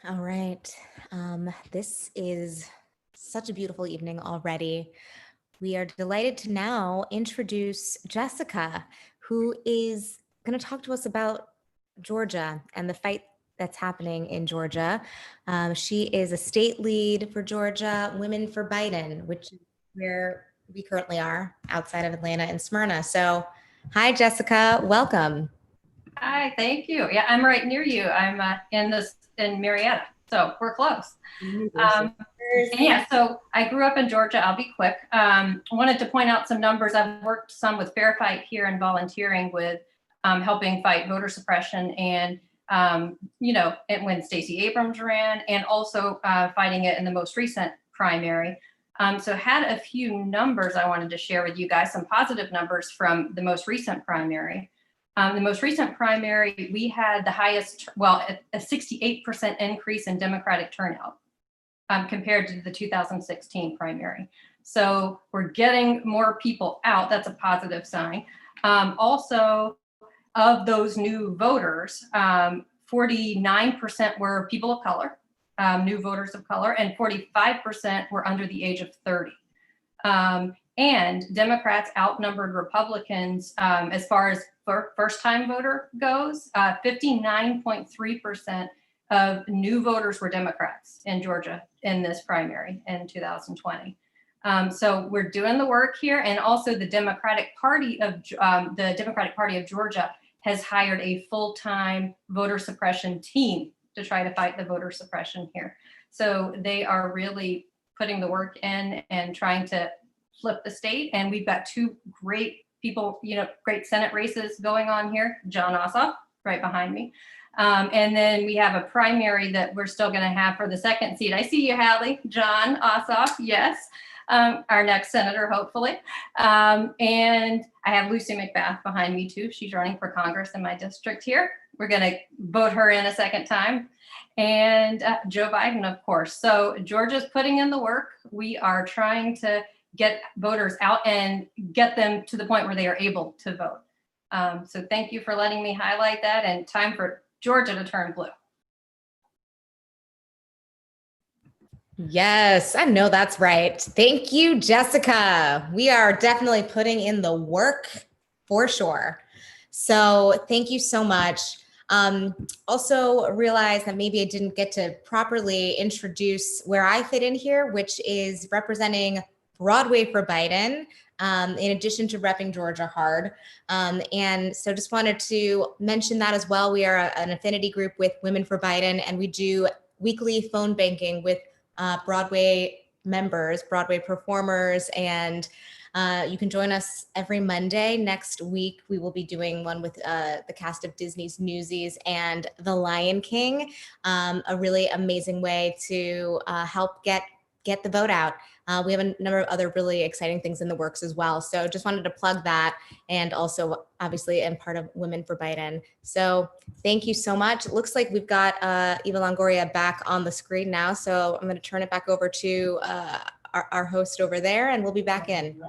All right. This is such a beautiful evening already. We are delighted to now introduce Jessica, who is going to talk to us about Georgia and the fight that's happening in Georgia. She is a state lead for Georgia Women for Biden, which is where we currently are outside of Atlanta and Smyrna. So, hi, Jessica. Welcome. Hi, thank you. Yeah, I'm right near you. I'm in Marietta, so we're close. Yeah, so I grew up in Georgia. I'll be quick. Wanted to point out some numbers. I've worked some with Fair Fight here and volunteering with helping fight voter suppression and when Stacey Abrams ran, and also fighting it in the most recent primary. So had a few numbers I wanted to share with you guys, some positive numbers from the most recent primary. The most recent primary, we had the highest, a 68% increase in Democratic turnout compared to the 2016 primary. So we're getting more people out. That's a positive sign. Also, of those new voters, 49% were people of color, new voters of color, and 45% were under the age of 30. And Democrats outnumbered Republicans as far as first-time voter goes. 59.3% of new voters were Democrats in Georgia in this primary in 2020. So we're doing the work here, and also the Democratic Party of Georgia has hired a full-time voter suppression team to try to fight the voter suppression here. So they are really putting the work in and trying to flip the state. And we've got two great people, great Senate races going on here. John Ossoff, right behind me. And then we have a primary that we're still going to have for the second seat. I see you, Halle. John Ossoff, yes. Our next senator, hopefully. And I have Lucy McBath behind me too. She's running for Congress in my district here. We're going to vote her in a second time. And Joe Biden, of course. So Georgia's putting in the work. We are trying to get voters out and get them to the point where they are able to vote. So thank you for letting me highlight that, and time for Georgia to turn blue. Yes, I know that's right. Thank you, Jessica. We are definitely putting in the work for sure. So thank you so much. Also realize that maybe I didn't get to properly introduce where I fit in here, which is representing Broadway for Biden, in addition to repping Georgia hard. And so just wanted to mention that as well. We are an affinity group with Women for Biden, and we do weekly phone banking with Broadway members, Broadway performers, and you can join us every Monday. Next week, we will be doing one with the cast of Disney's Newsies and The Lion King, a really amazing way to help get the vote out. We have a number of other really exciting things in the works as well. So just wanted to plug that, and also obviously am part of Women for Biden. So thank you so much. It looks like we've got Eva Longoria back on the screen now. So I'm going to turn it back over to our host over there, and we'll be back in.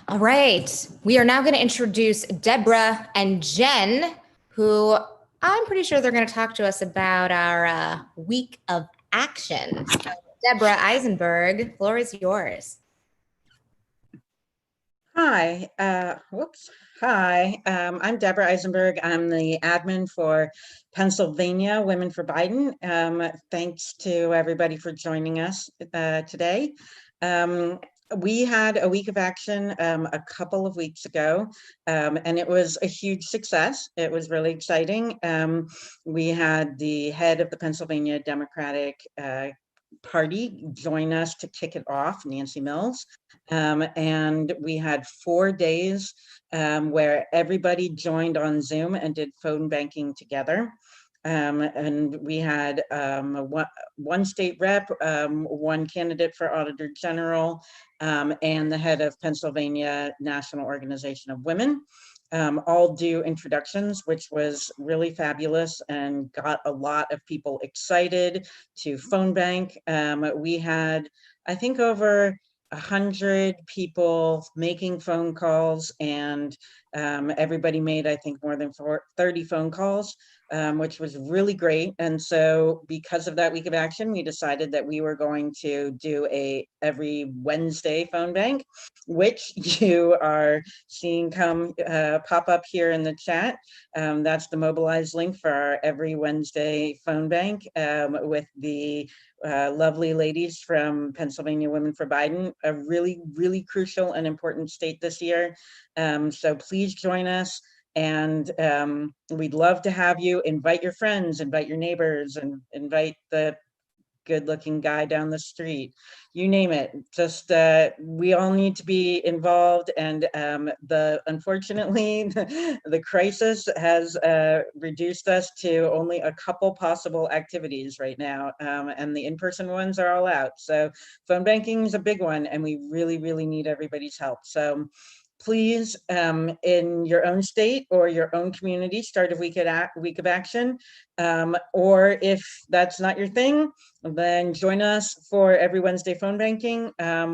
All right. We are now going to introduce Deborah and Jen, who I'm pretty sure they're going to talk to us about our week of action. So, Deborah Eisenberg, floor is yours. Hi, Hi, I'm Deborah Eisenberg. I'm the admin for Pennsylvania Women for Biden. Thanks to everybody for joining us today. We had a week of action a couple of weeks ago, and it was a huge success. It was really exciting. We had the head of the Pennsylvania Democratic Party join us to kick it off, Nancy Mills. And we had 4 days where everybody joined on Zoom and did phone banking together. And we had one state rep, one candidate for Auditor General, and the head of Pennsylvania National Organization of Women. All do introductions, which was really fabulous and got a lot of people excited to phone bank. We had, I think, over 100 people making phone calls, and everybody made, I think, more than 30 phone calls, which was really great. And so because of that week of action, we decided that we were going to do a every Wednesday phone bank, which you are seeing come pop up here in the chat. That's the Mobilize link for our every Wednesday phone bank with the lovely ladies from Pennsylvania Women for Biden, a really, really crucial and important state this year. So please join us, and we'd love to have you. Invite your friends, invite your neighbors, and invite the good-looking guy down the street, you name it. Just we all need to be involved, and unfortunately the crisis has reduced us to only a couple possible activities right now, and the in-person ones are all out. So phone banking is a big one, and we really, really need everybody's help. So please, in your own state or your own community, start a week of action. Or if that's not your thing, then join us for every Wednesday phone banking,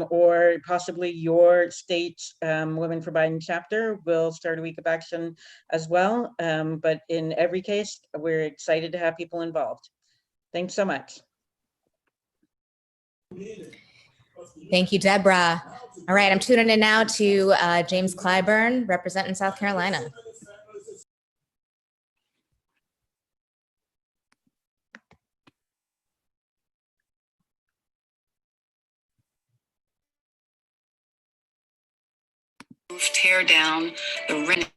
or possibly your state's Women for Biden chapter will start a week of action as well. But in every case, we're excited to have people involved. Thanks so much. Thank you, Deborah. All right, I'm tuning in now to James Clyburn, representing South Carolina. Tear down the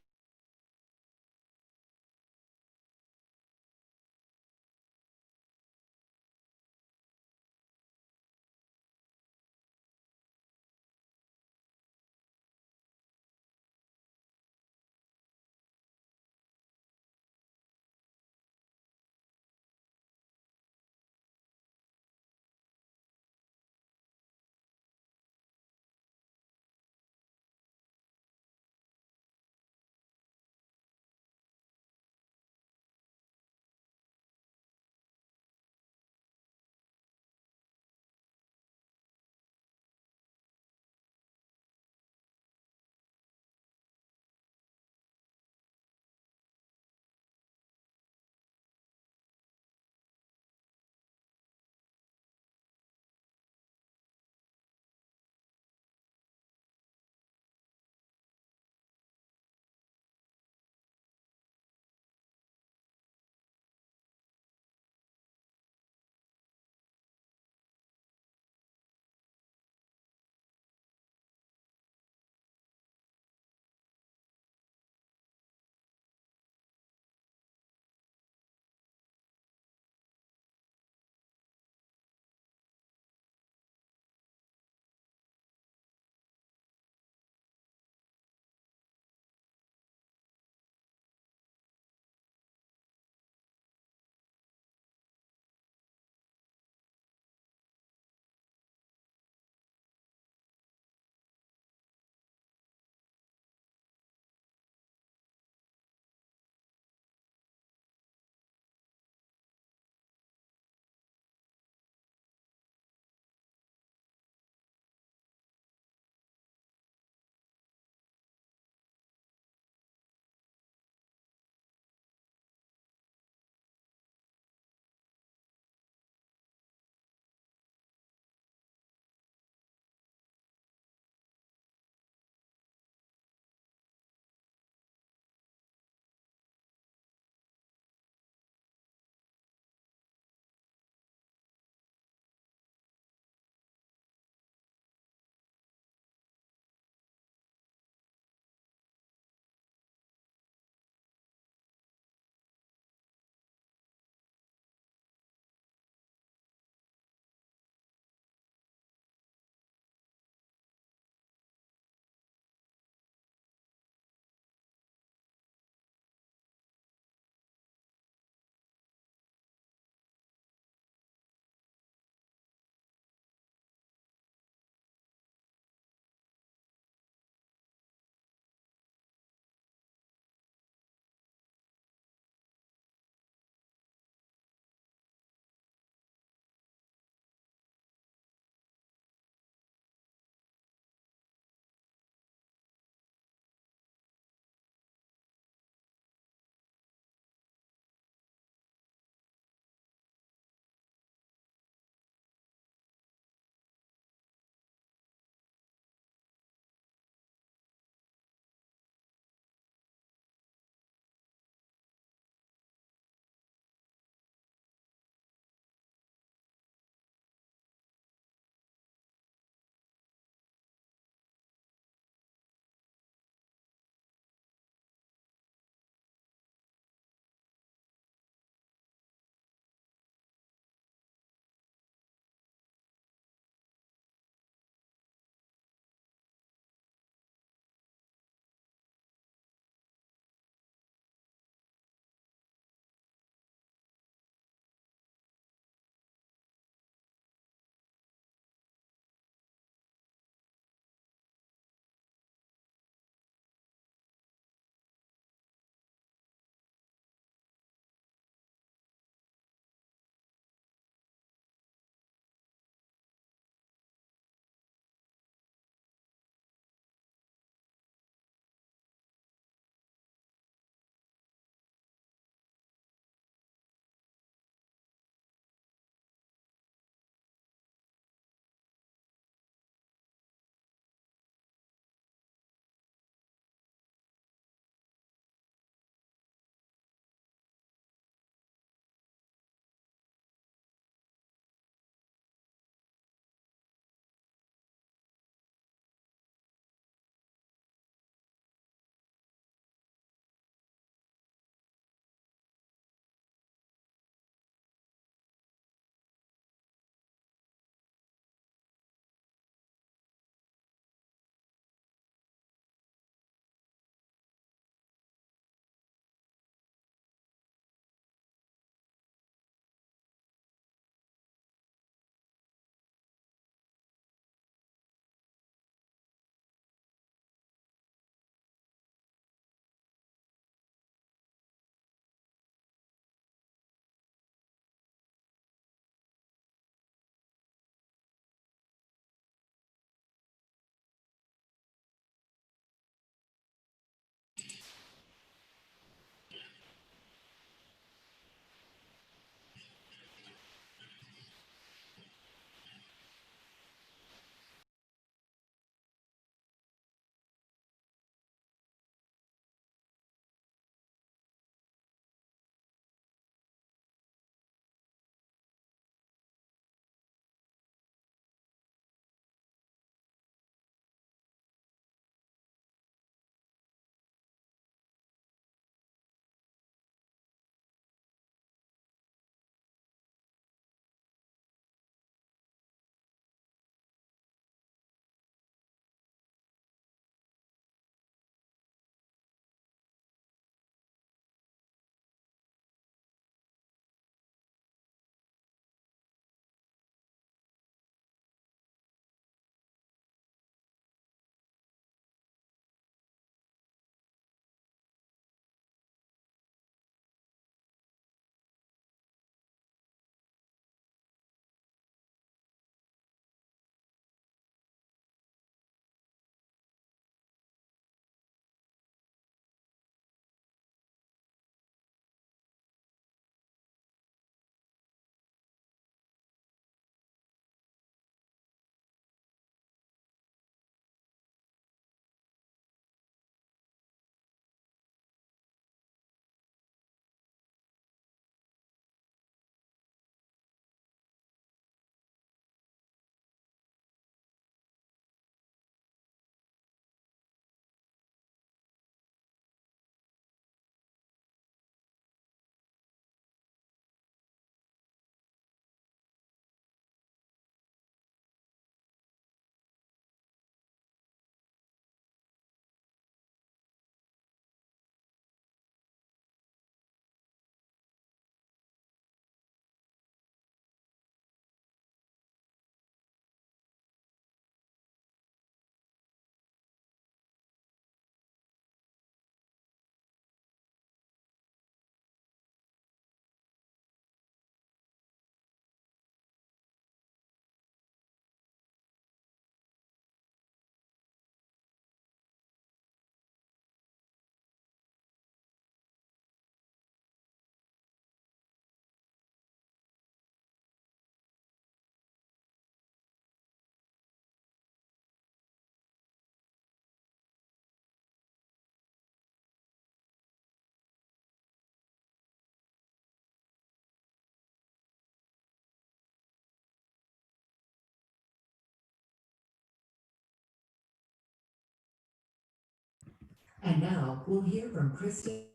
And now we'll hear from Kristen.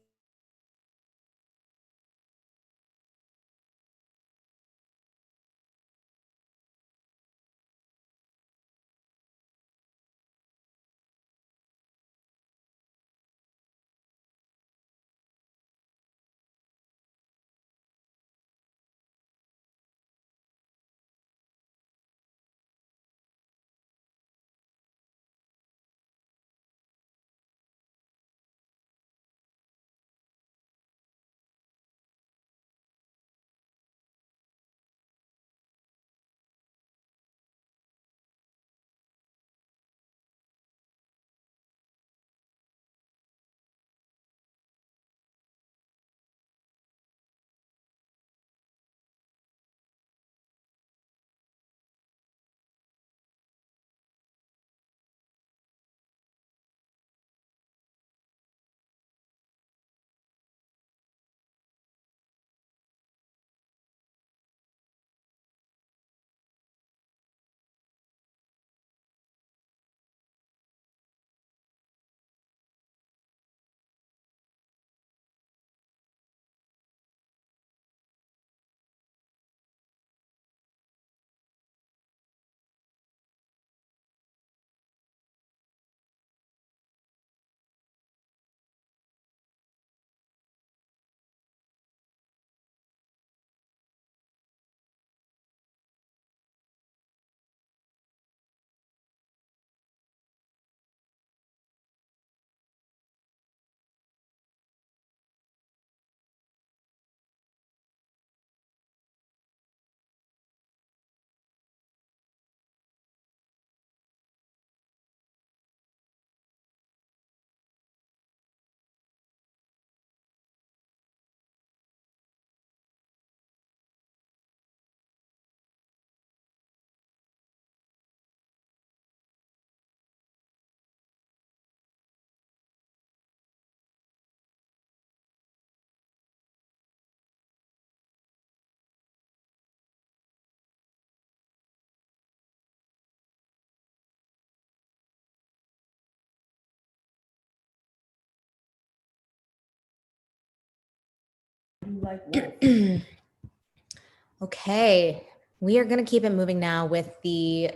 Okay, we are going to keep it moving now with the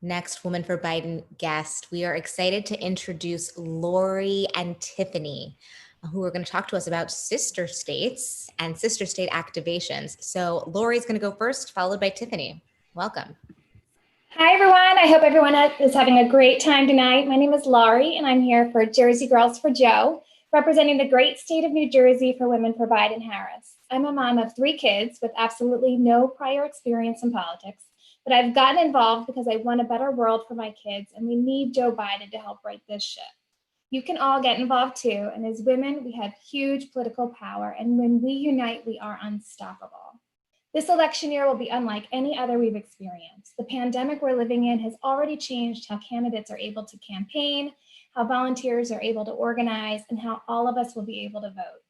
next Woman for Biden guest. We are excited to introduce Lori and Tiffany, who are going to talk to us about sister states and sister state activations. So Lori's going to go first, followed by Tiffany. Welcome. Hi, everyone. I hope everyone is having a great time tonight. My name is Laurie, and I'm here for Jersey Girls for Joe, representing the great state of New Jersey for Women for Biden Harris. I'm a mom of 3 kids with absolutely no prior experience in politics, but I've gotten involved because I want a better world for my kids, and we need Joe Biden to help right this ship. You can all get involved too, and as women, we have huge political power, and when we unite, we are unstoppable. This election year will be unlike any other we've experienced. The pandemic we're living in has already changed how candidates are able to campaign, how volunteers are able to organize, and how all of us will be able to vote.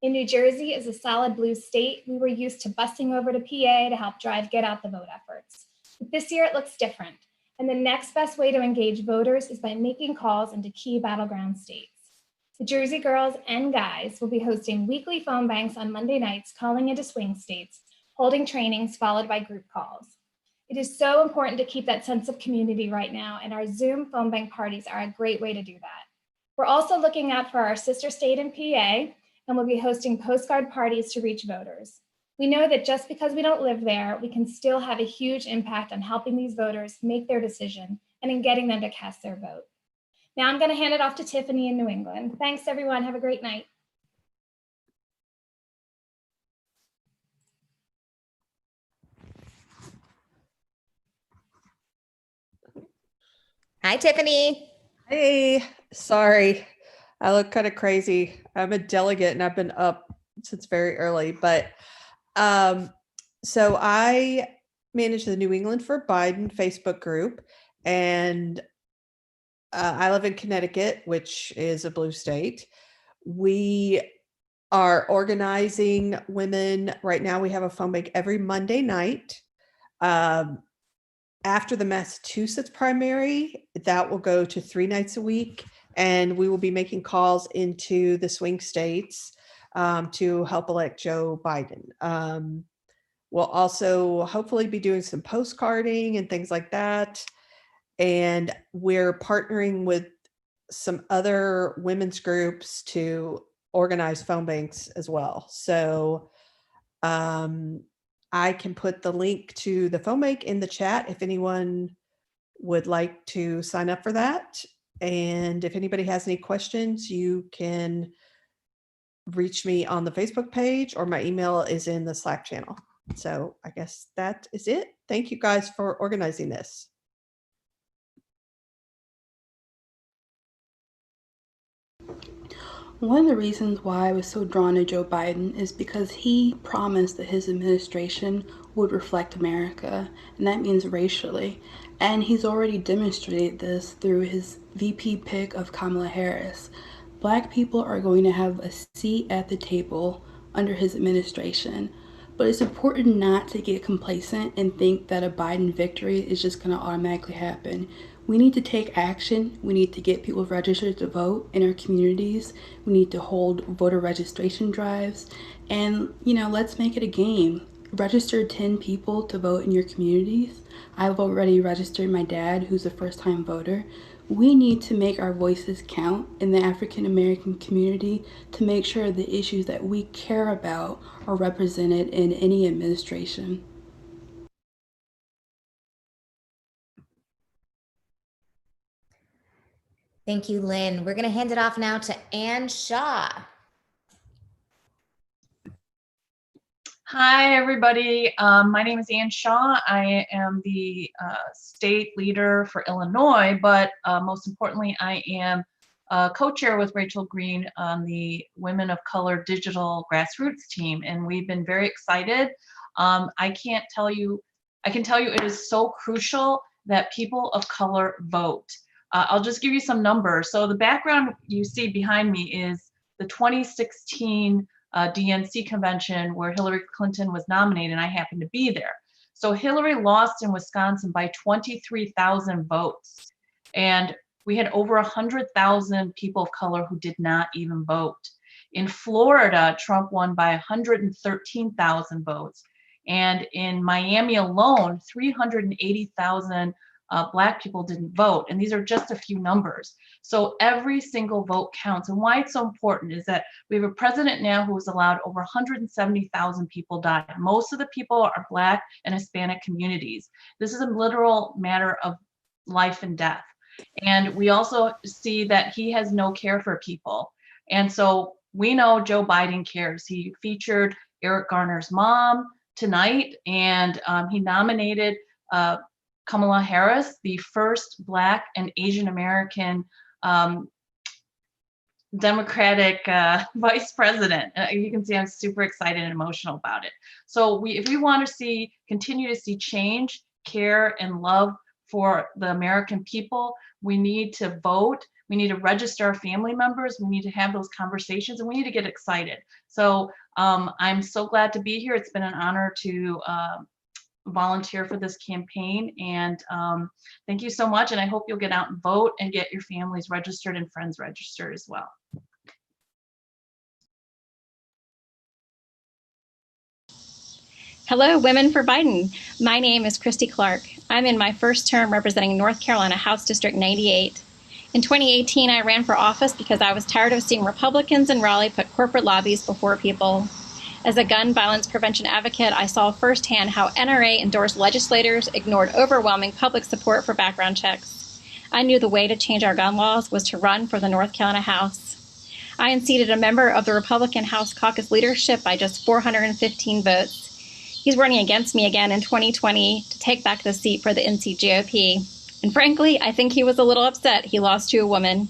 In New Jersey, as a solid blue state, we were used to busing over to PA to help drive get out the vote efforts. But this year it looks different, and the next best way to engage voters is by making calls into key battleground states. The Jersey girls and guys will be hosting weekly phone banks on Monday nights, calling into swing states, holding trainings followed by group calls. It is so important to keep that sense of community right now, and our Zoom phone bank parties are a great way to do that. We're also looking out for our sister state in PA, and we'll be hosting postcard parties to reach voters. We know that just because we don't live there, we can still have a huge impact on helping these voters make their decision and in getting them to cast their vote. Now I'm going to hand it off to Tiffany in New England. Thanks, everyone. Have a great night. Hi, Tiffany. Hey, sorry. I look kind of crazy. I'm a delegate and I've been up since very early, but so I manage the New England for Biden Facebook group, and I live in Connecticut, which is a blue state. We are organizing women. Right now we have a phone bank every Monday night. After the Massachusetts primary, that will go to 3 nights a week. and we will be making calls into the swing states to help elect Joe Biden. We'll also hopefully be doing some postcarding and things like that. And we're partnering with some other women's groups to organize phone banks as well. So I can put the link to the phone bank in the chat if anyone would like to sign up for that. And if anybody has any questions, you can reach me on the Facebook page, or my email is in the Slack channel. So I guess that is it. Thank you guys for organizing this. One of the reasons why I was so drawn to Joe Biden is because he promised that his administration would reflect America, and that means racially. And he's already demonstrated this through his VP pick of Kamala Harris. Black people are going to have a seat at the table under his administration. But it's important not to get complacent and think that a Biden victory is just going to automatically happen. We need to take action. We need to get people registered to vote in our communities. We need to hold voter registration drives. And, let's make it a game. Register 10 people to vote in your communities. I've already registered my dad, who's a first-time voter. We need to make our voices count in the African American community to make sure the issues that we care about are represented in any administration. Thank you, Lynn. We're going to hand it off now to Ann Shaw. Hi, everybody. My name is Ann Shaw. I am the state leader for Illinois, but most importantly, I am co-chair with Rachel Green on the Women of Color Digital Grassroots team, and we've been very excited. I can tell you it is so crucial that people of color vote. I'll just give you some numbers. So the background you see behind me is the 2016 DNC convention where Hillary Clinton was nominated, and I happened to be there. So Hillary lost in Wisconsin by 23,000 votes. And we had over 100,000 people of color who did not even vote. In Florida, Trump won by 113,000 votes. And in Miami alone, 380,000 Black people didn't vote. And these are just a few numbers. So every single vote counts. And why it's so important is that we have a president now who has allowed over 170,000 people die. Most of the people are Black and Hispanic communities. This is a literal matter of life and death. And we also see that he has no care for people. And so we know Joe Biden cares. He featured Eric Garner's mom tonight, and he nominated Kamala Harris, the first Black and Asian American Democratic vice president. You can see I'm super excited and emotional about it. So if we want to continue to see change, care, and love for the American people, we need to vote. We need to register our family members. We need to have those conversations, and we need to get excited. So I'm so glad to be here. It's been an honor to volunteer for this campaign, and thank you so much. And I hope you'll get out and vote and get your families registered and friends registered as well. Hello, Women for Biden. My name is Christy Clark. I'm in my first term representing North Carolina House District 98. In 2018, I ran for office because I was tired of seeing Republicans in Raleigh put corporate lobbies before people. As a gun violence prevention advocate, I saw firsthand how NRA-endorsed legislators ignored overwhelming public support for background checks. I knew the way to change our gun laws was to run for the North Carolina House. I unseated a member of the Republican House caucus leadership by just 415 votes. He's running against me again in 2020 to take back the seat for the NC GOP. And frankly, I think he was a little upset he lost to a woman.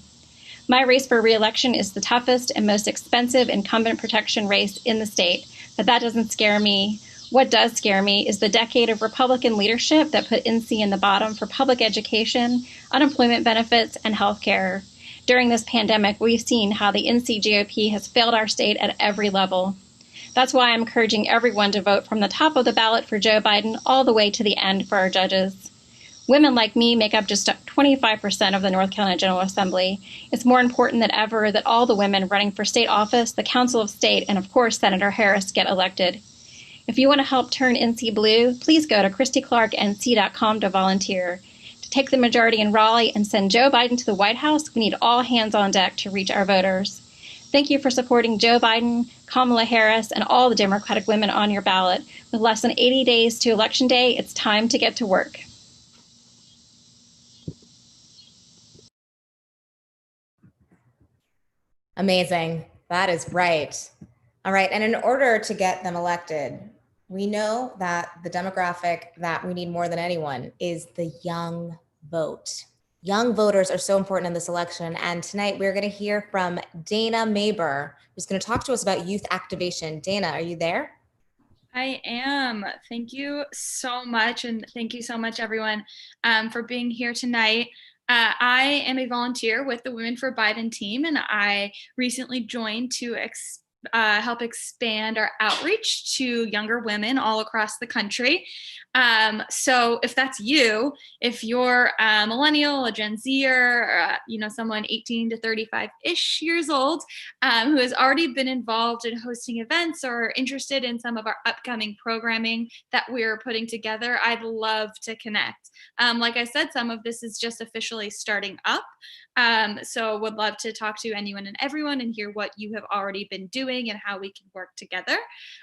My race for re-election is the toughest and most expensive incumbent protection race in the state, but that doesn't scare me. What does scare me is the decade of Republican leadership that put NC in the bottom for public education, unemployment benefits, and health care. During this pandemic, we've seen how the NC GOP has failed our state at every level. That's why I'm encouraging everyone to vote from the top of the ballot for Joe Biden all the way to the end for our judges. Women like me make up just 25% of the North Carolina General Assembly. It's more important than ever that all the women running for state office, the Council of State, and of course Senator Harris get elected. If you want to help turn NC blue, please go to ChristyClarkNC.com to volunteer. To take the majority in Raleigh and send Joe Biden to the White House, we need all hands on deck to reach our voters. Thank you for supporting Joe Biden, Kamala Harris, and all the Democratic women on your ballot. With less than 80 days to Election Day, it's time to get to work. Amazing. That is right. All right. And in order to get them elected, we know that the demographic that we need more than anyone is the young vote. Young voters are so important in this election. And tonight we're going to hear from Dana Maber, who's going to talk to us about youth activation. Dana, are you there? I am. Thank you so much. And thank you so much, everyone, for being here tonight. I am a volunteer with the Women for Biden team, and I recently joined to help expand our outreach to younger women all across the country. So if that's you, if you're a millennial, a Gen Zer, or, someone 18 to 35-ish years old who has already been involved in hosting events or interested in some of our upcoming programming that we're putting together, I'd love to connect. Like I said, some of this is just officially starting up. So would love to talk to anyone and everyone and hear what you have already been doing and how we can work together.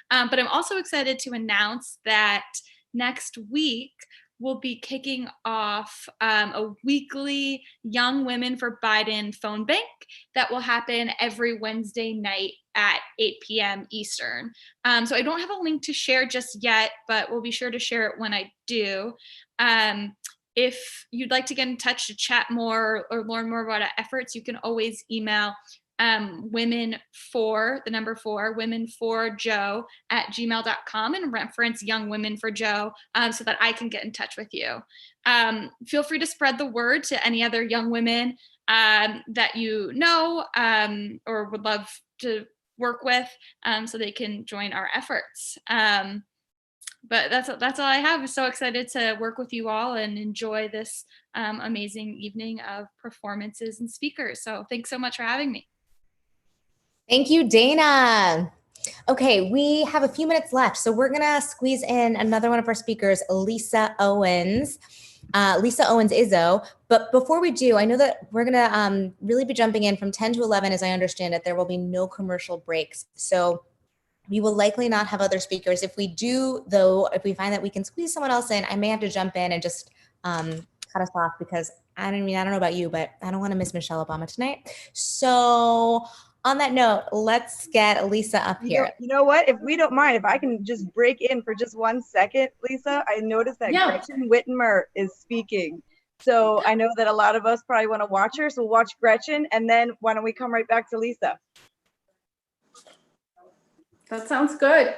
But I'm also excited to announce that next week we'll be kicking off a weekly Young Women for Biden phone bank that will happen every Wednesday night at 8 p.m. Eastern. So I don't have a link to share just yet, but we'll be sure to share it when I do. If you'd like to get in touch to chat more or learn more about our efforts, you can always email women4Joe and reference Young Women for Joe so that I can get in touch with you. Feel free to spread the word to any other young women that you know or would love to work with so they can join our efforts. But that's all I have. I'm so excited to work with you all and enjoy this amazing evening of performances and speakers. So thanks so much for having me. Thank you, Dana. Okay, we have a few minutes left, so we're going to squeeze in another one of our speakers, Lisa Owens. Lisa Owens Izzo. But before we do, I know that we're going to really be jumping in from 10 to 11, as I understand it. There will be no commercial breaks. So we will likely not have other speakers. If we do, though, if we find that we can squeeze someone else in, I may have to jump in and just cut us off because I don't know about you, but I don't want to miss Michelle Obama tonight. So on that note, let's get Lisa up here. You know what? If we don't mind, if I can just break in for just 1 second, Lisa, I noticed that Gretchen Whitmer is speaking. So I know that a lot of us probably want to watch her. So we'll watch Gretchen, and then why don't we come right back to Lisa? That sounds good.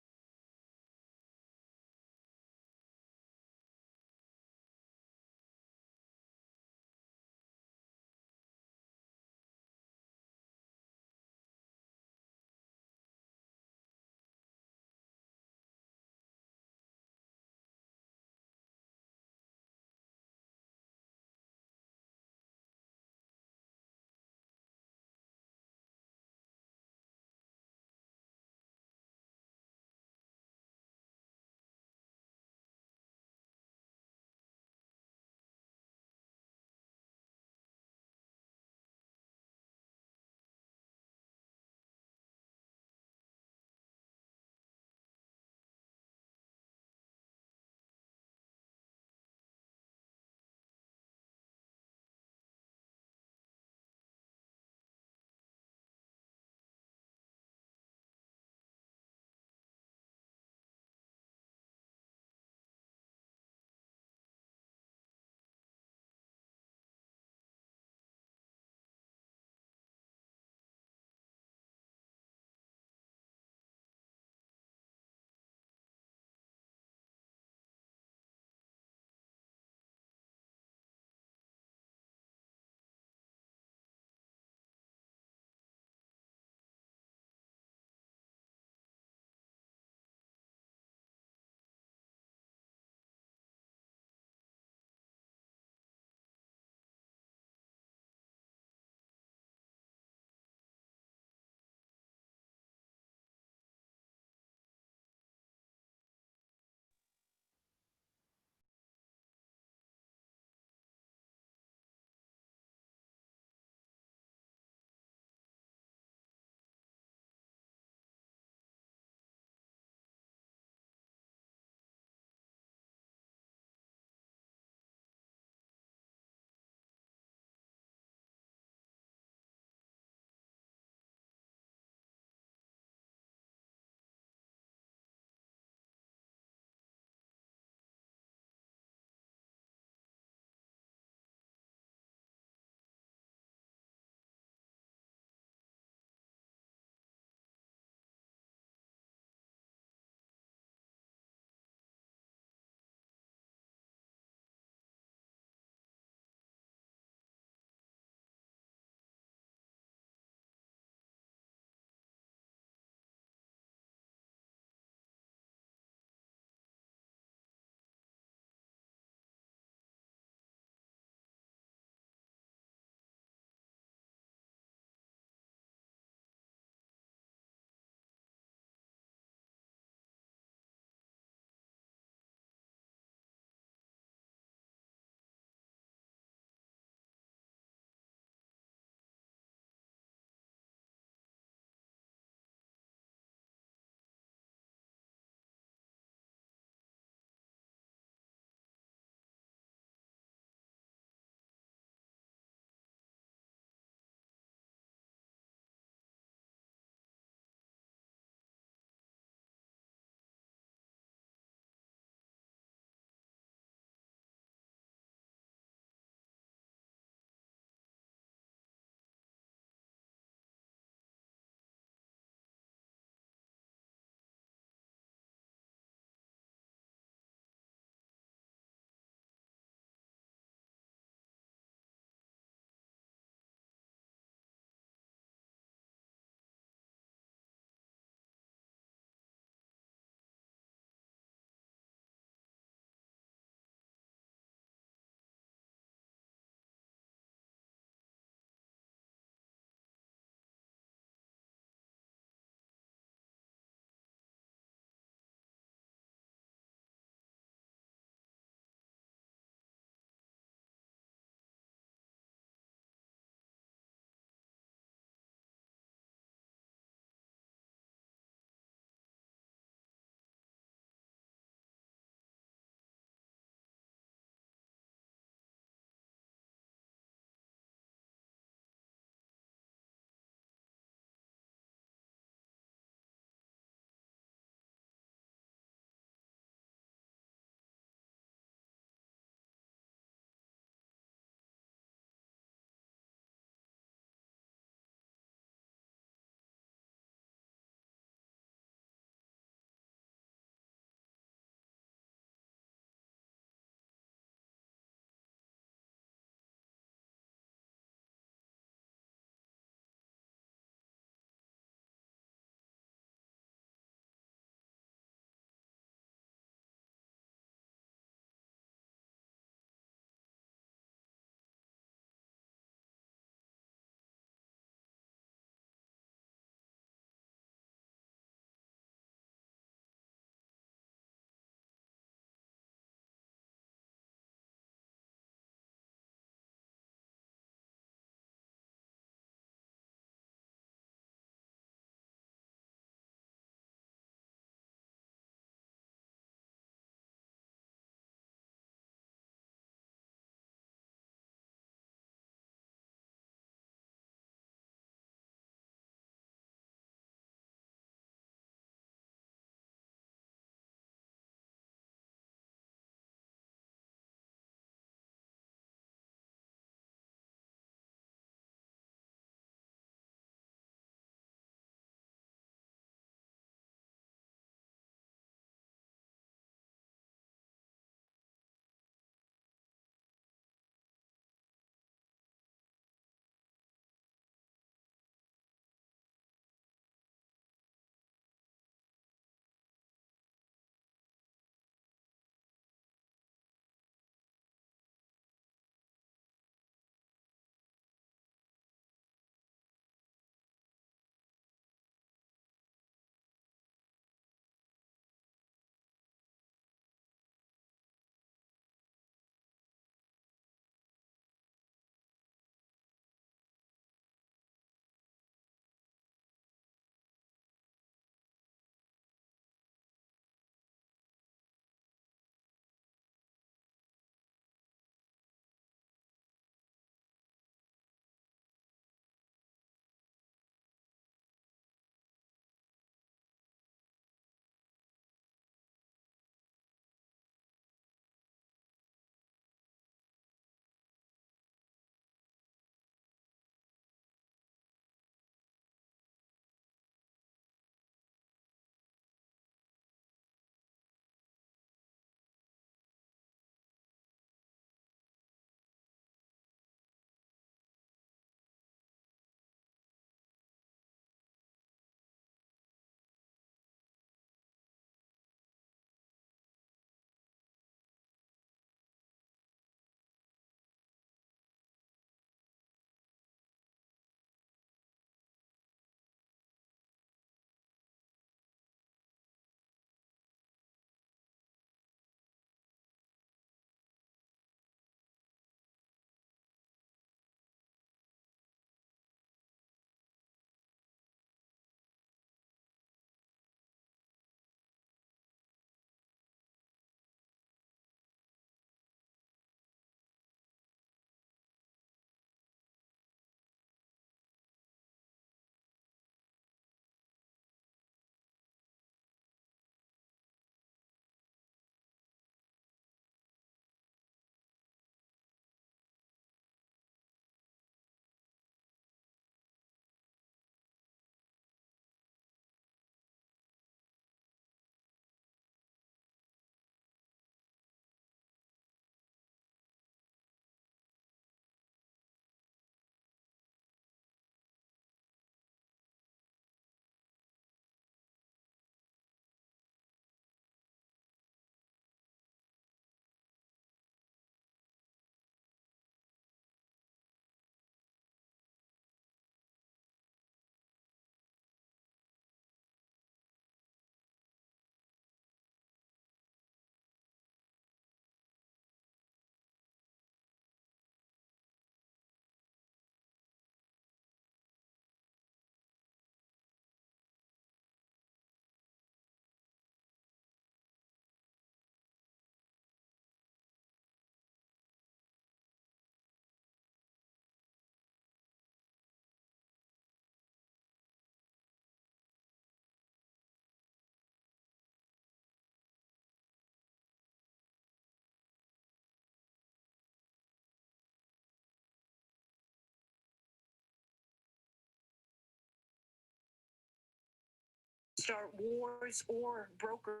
start wars or broker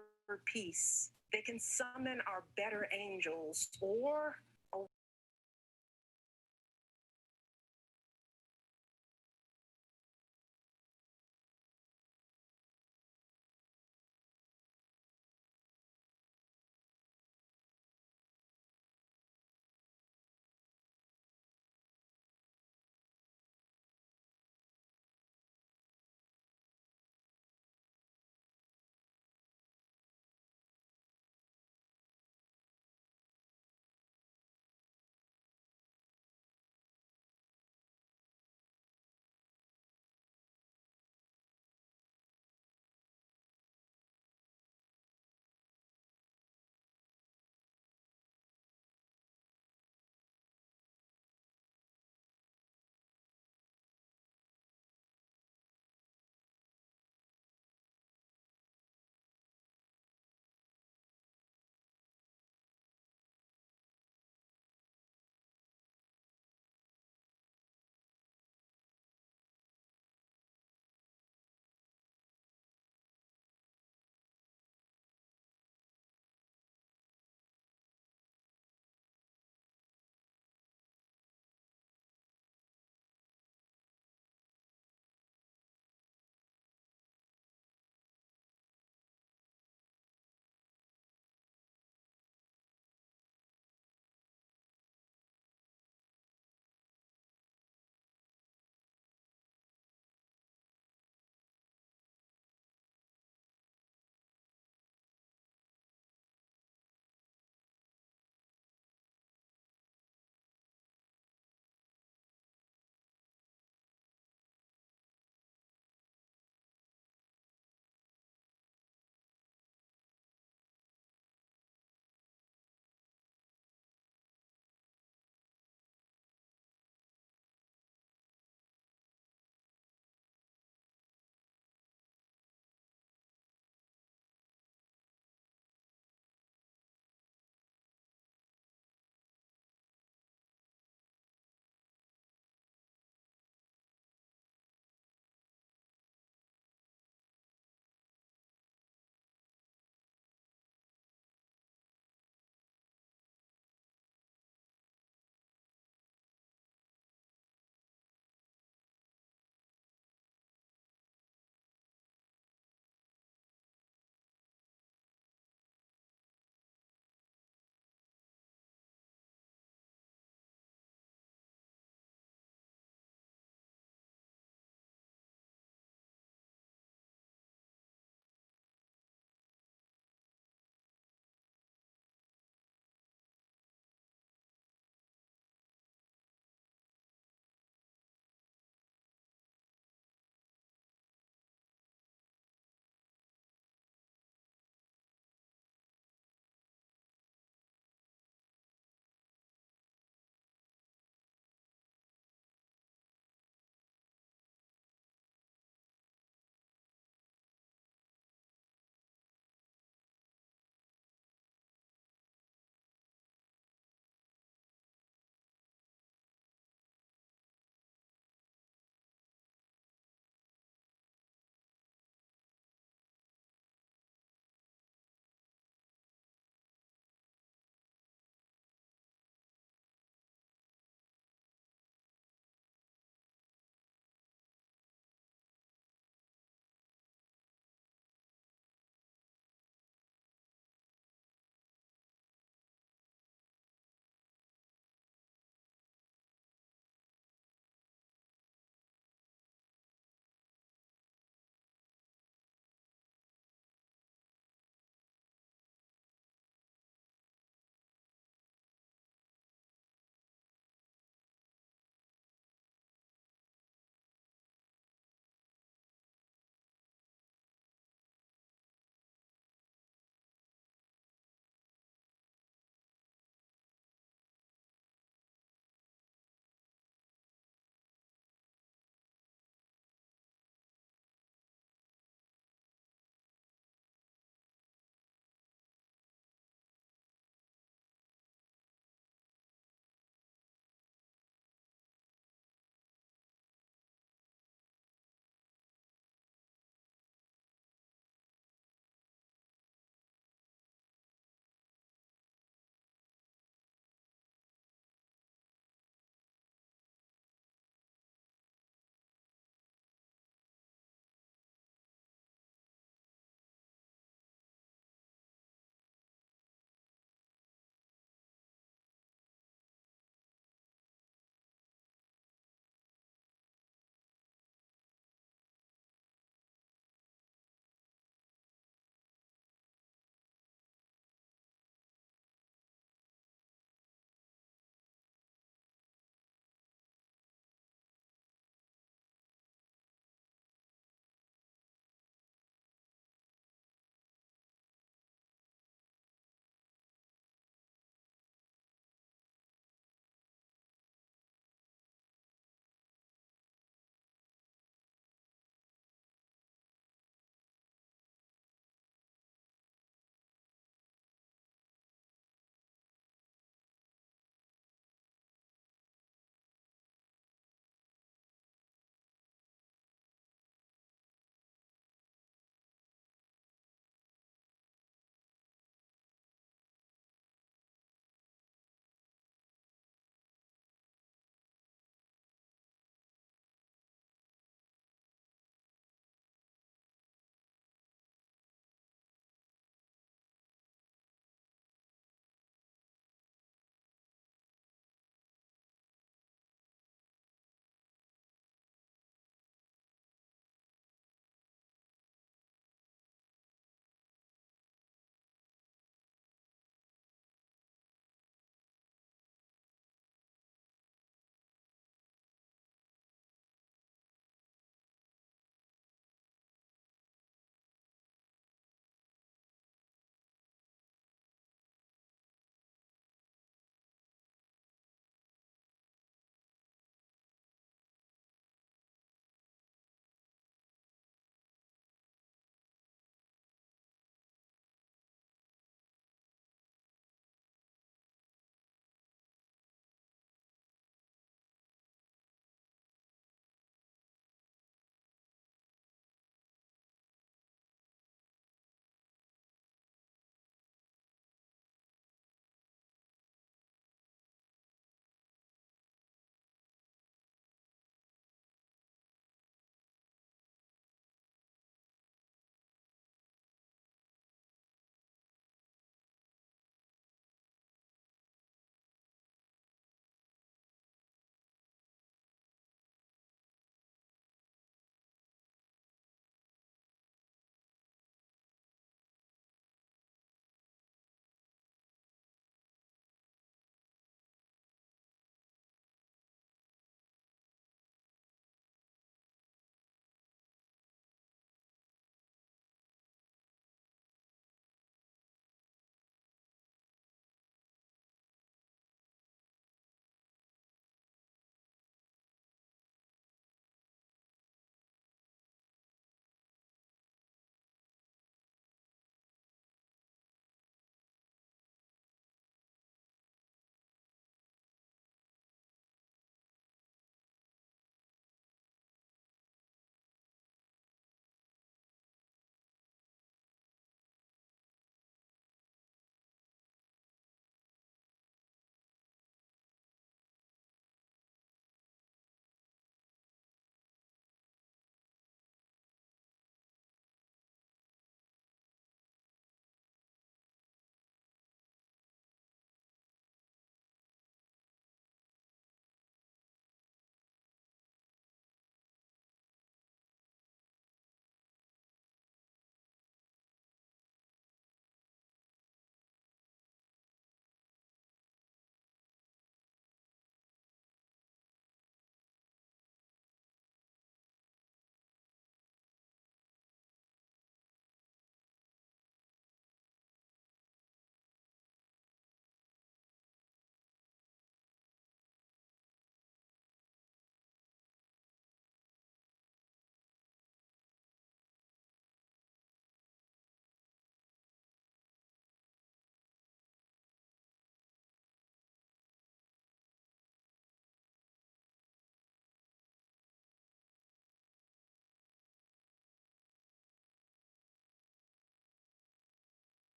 peace. They can summon our better angels or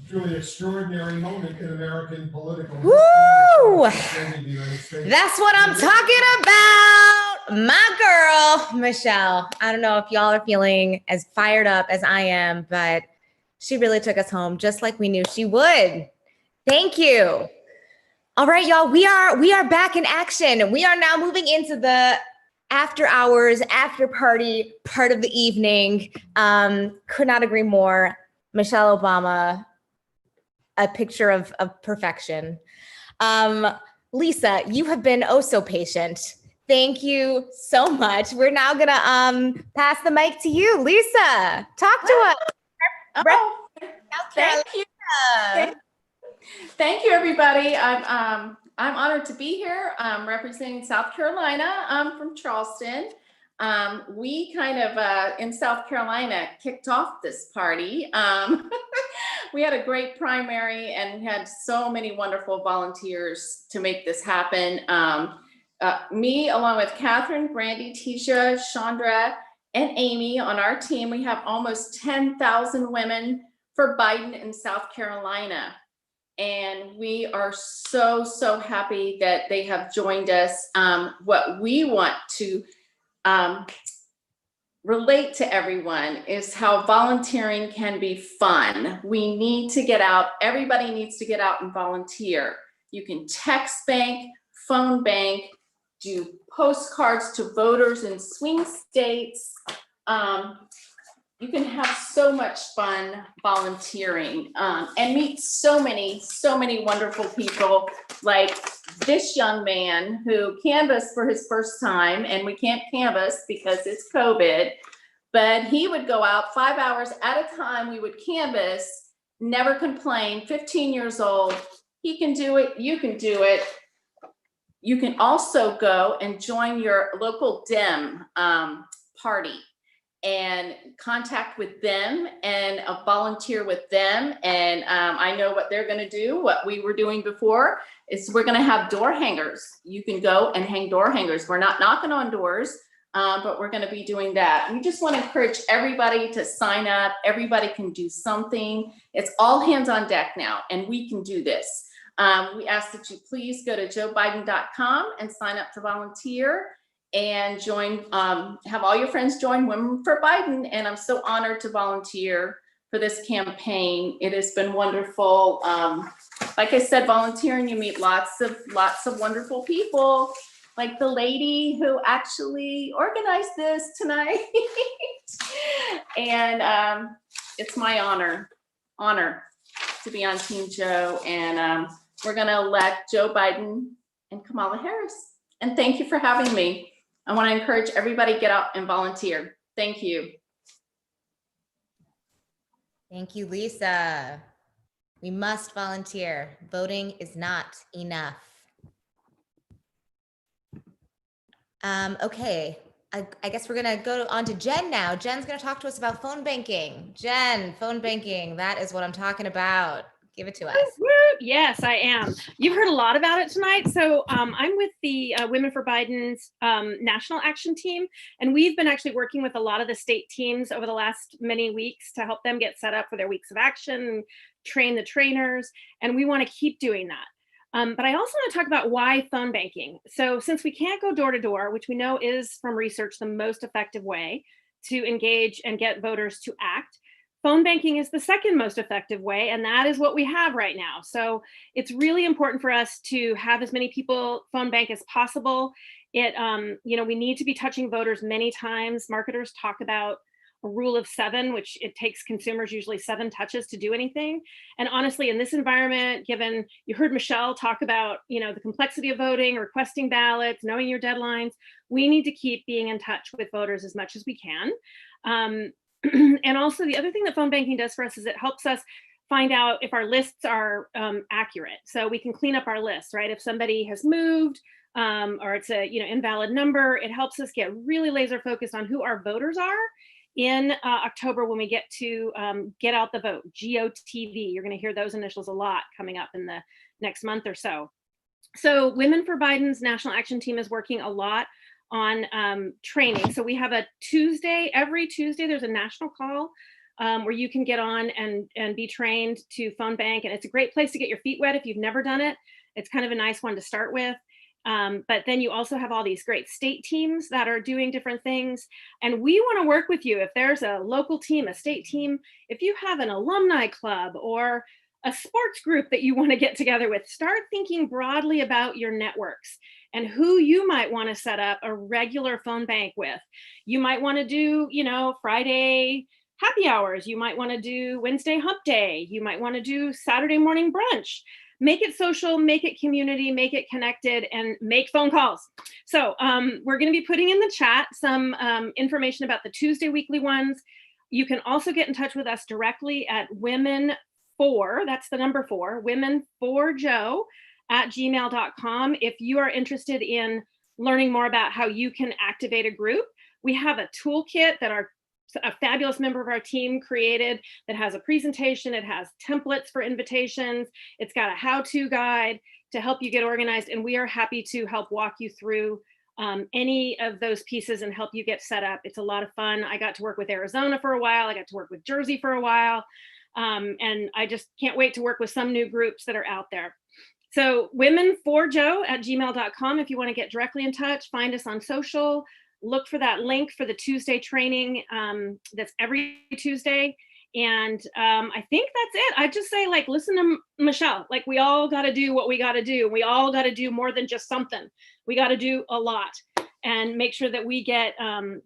truly extraordinary moment in American political history. Woo! That's That's what I'm talking about. My girl, Michelle. I don't know if y'all are feeling as fired up as I am, but she really took us home just like we knew she would. Thank you. All right, y'all, we are back in action. We are now moving into the after hours, after party part of the evening. Could not agree more. Michelle Obama, a picture of perfection. Lisa, you have been oh so patient. Thank you so much. We're now gonna pass the mic to you. Lisa, talk to us. Oh, thank you. Thank you, everybody. I'm honored to be here. Representing South Carolina. I'm from Charleston. We kind of in South Carolina kicked off this party. We had a great primary and we had so many wonderful volunteers to make this happen. Me, along with Catherine, Brandy, Tisha, Chandra, and Amy on our team, we have almost 10,000 women for Biden in South Carolina. And we are so, so happy that they have joined us. What we want to relate to everyone is how volunteering can be fun. We need to get out. Everybody needs to get out and volunteer. You can text bank, phone bank, do postcards to voters in swing states. You can have so much fun volunteering and meet so many wonderful people, like this young man who canvassed for his first time, and we can't canvass because it's COVID, but he would go out 5 hours at a time. We would canvass, never complain, 15 years old. He can do it, you can do it. You can also go and join your local Dem party and contact with them and volunteer with them. And I know what they're gonna do. What we were doing before is we're gonna have door hangers. You can go and hang door hangers. We're not knocking on doors, but we're gonna be doing that. We just wanna encourage everybody to sign up. Everybody can do something. It's all hands on deck now, and we can do this. We ask that you please go to joebiden.com and sign up to volunteer and join, have all your friends join Women for Biden. And I'm so honored to volunteer for this campaign. It has been wonderful. Like I said, volunteering, you meet lots of wonderful people, like the lady who actually organized this tonight. And it's my honor to be on Team Joe. And we're gonna elect Joe Biden and Kamala Harris. And thank you for having me. I want to encourage everybody to get out and volunteer. Thank you. Thank you, Lisa. We must volunteer. Voting is not enough. Okay, I guess we're gonna go on to Jen now. Jen's gonna talk to us about phone banking. Jen, phone banking, that is what I'm talking about. Give it to us. Yes, I am. You've heard a lot about it tonight. So I'm with the Women for Biden's National Action Team, and we've been actually working with a lot of the state teams over the last many weeks to help them get set up for their weeks of action, train the trainers, and we want to keep doing that. But I also want to talk about why phone banking. So since we can't go door to door, which we know is from research the most effective way to engage and get voters to act, phone banking is the second most effective way, and that is what we have right now. So it's really important for us to have as many people phone bank as possible. We need to be touching voters many times. Marketers talk about a rule of 7, which it takes consumers usually 7 touches to do anything. And honestly, in this environment, given you heard Michelle talk about, the complexity of voting, requesting ballots, knowing your deadlines, we need to keep being in touch with voters as much as we can. And also the other thing that phone banking does for us is it helps us find out if our lists are accurate. So we can clean up our lists, right? If somebody has moved or it's a invalid number, it helps us get really laser focused on who our voters are in October when we get to get out the vote, GOTV. You're going to hear those initials a lot coming up in the next month or so. So Women for Biden's National Action Team is working a lot on training. So we have a Tuesday, every Tuesday, there's a national call where you can get on and be trained to phone bank. And it's a great place to get your feet wet if you've never done it. It's kind of a nice one to start with. But then you also have all these great state teams that are doing different things. And we want to work with you. If there's a local team, a state team, if you have an alumni club or a sports group that you want to get together with, start thinking broadly about your networks and who you might want to set up a regular phone bank with. You might want to do, Friday happy hours. You might want to do Wednesday hump day. You might want to do Saturday morning brunch. Make it social, make it community, make it connected, and make phone calls. So we're going to be putting in the chat some information about the Tuesday weekly ones. You can also get in touch with us directly at women4, that's the number 4, women4joe @gmail.com. If you are interested in learning more about how you can activate a group, we have a toolkit that a fabulous member of our team created that has a presentation. It has templates for invitations. It's got a how-to guide to help you get organized. And we are happy to help walk you through any of those pieces and help you get set up. It's a lot of fun. I got to work with Arizona for a while. I got to work with Jersey for a while. And I just can't wait to work with some new groups that are out there. So women4joe @gmail.com. If you want to get directly in touch, find us on social. Look for that link for the Tuesday training. That's every Tuesday. And I think that's it. I just say, listen to Michelle. We all got to do what we got to do. We all got to do more than just something. We got to do a lot and make sure that we get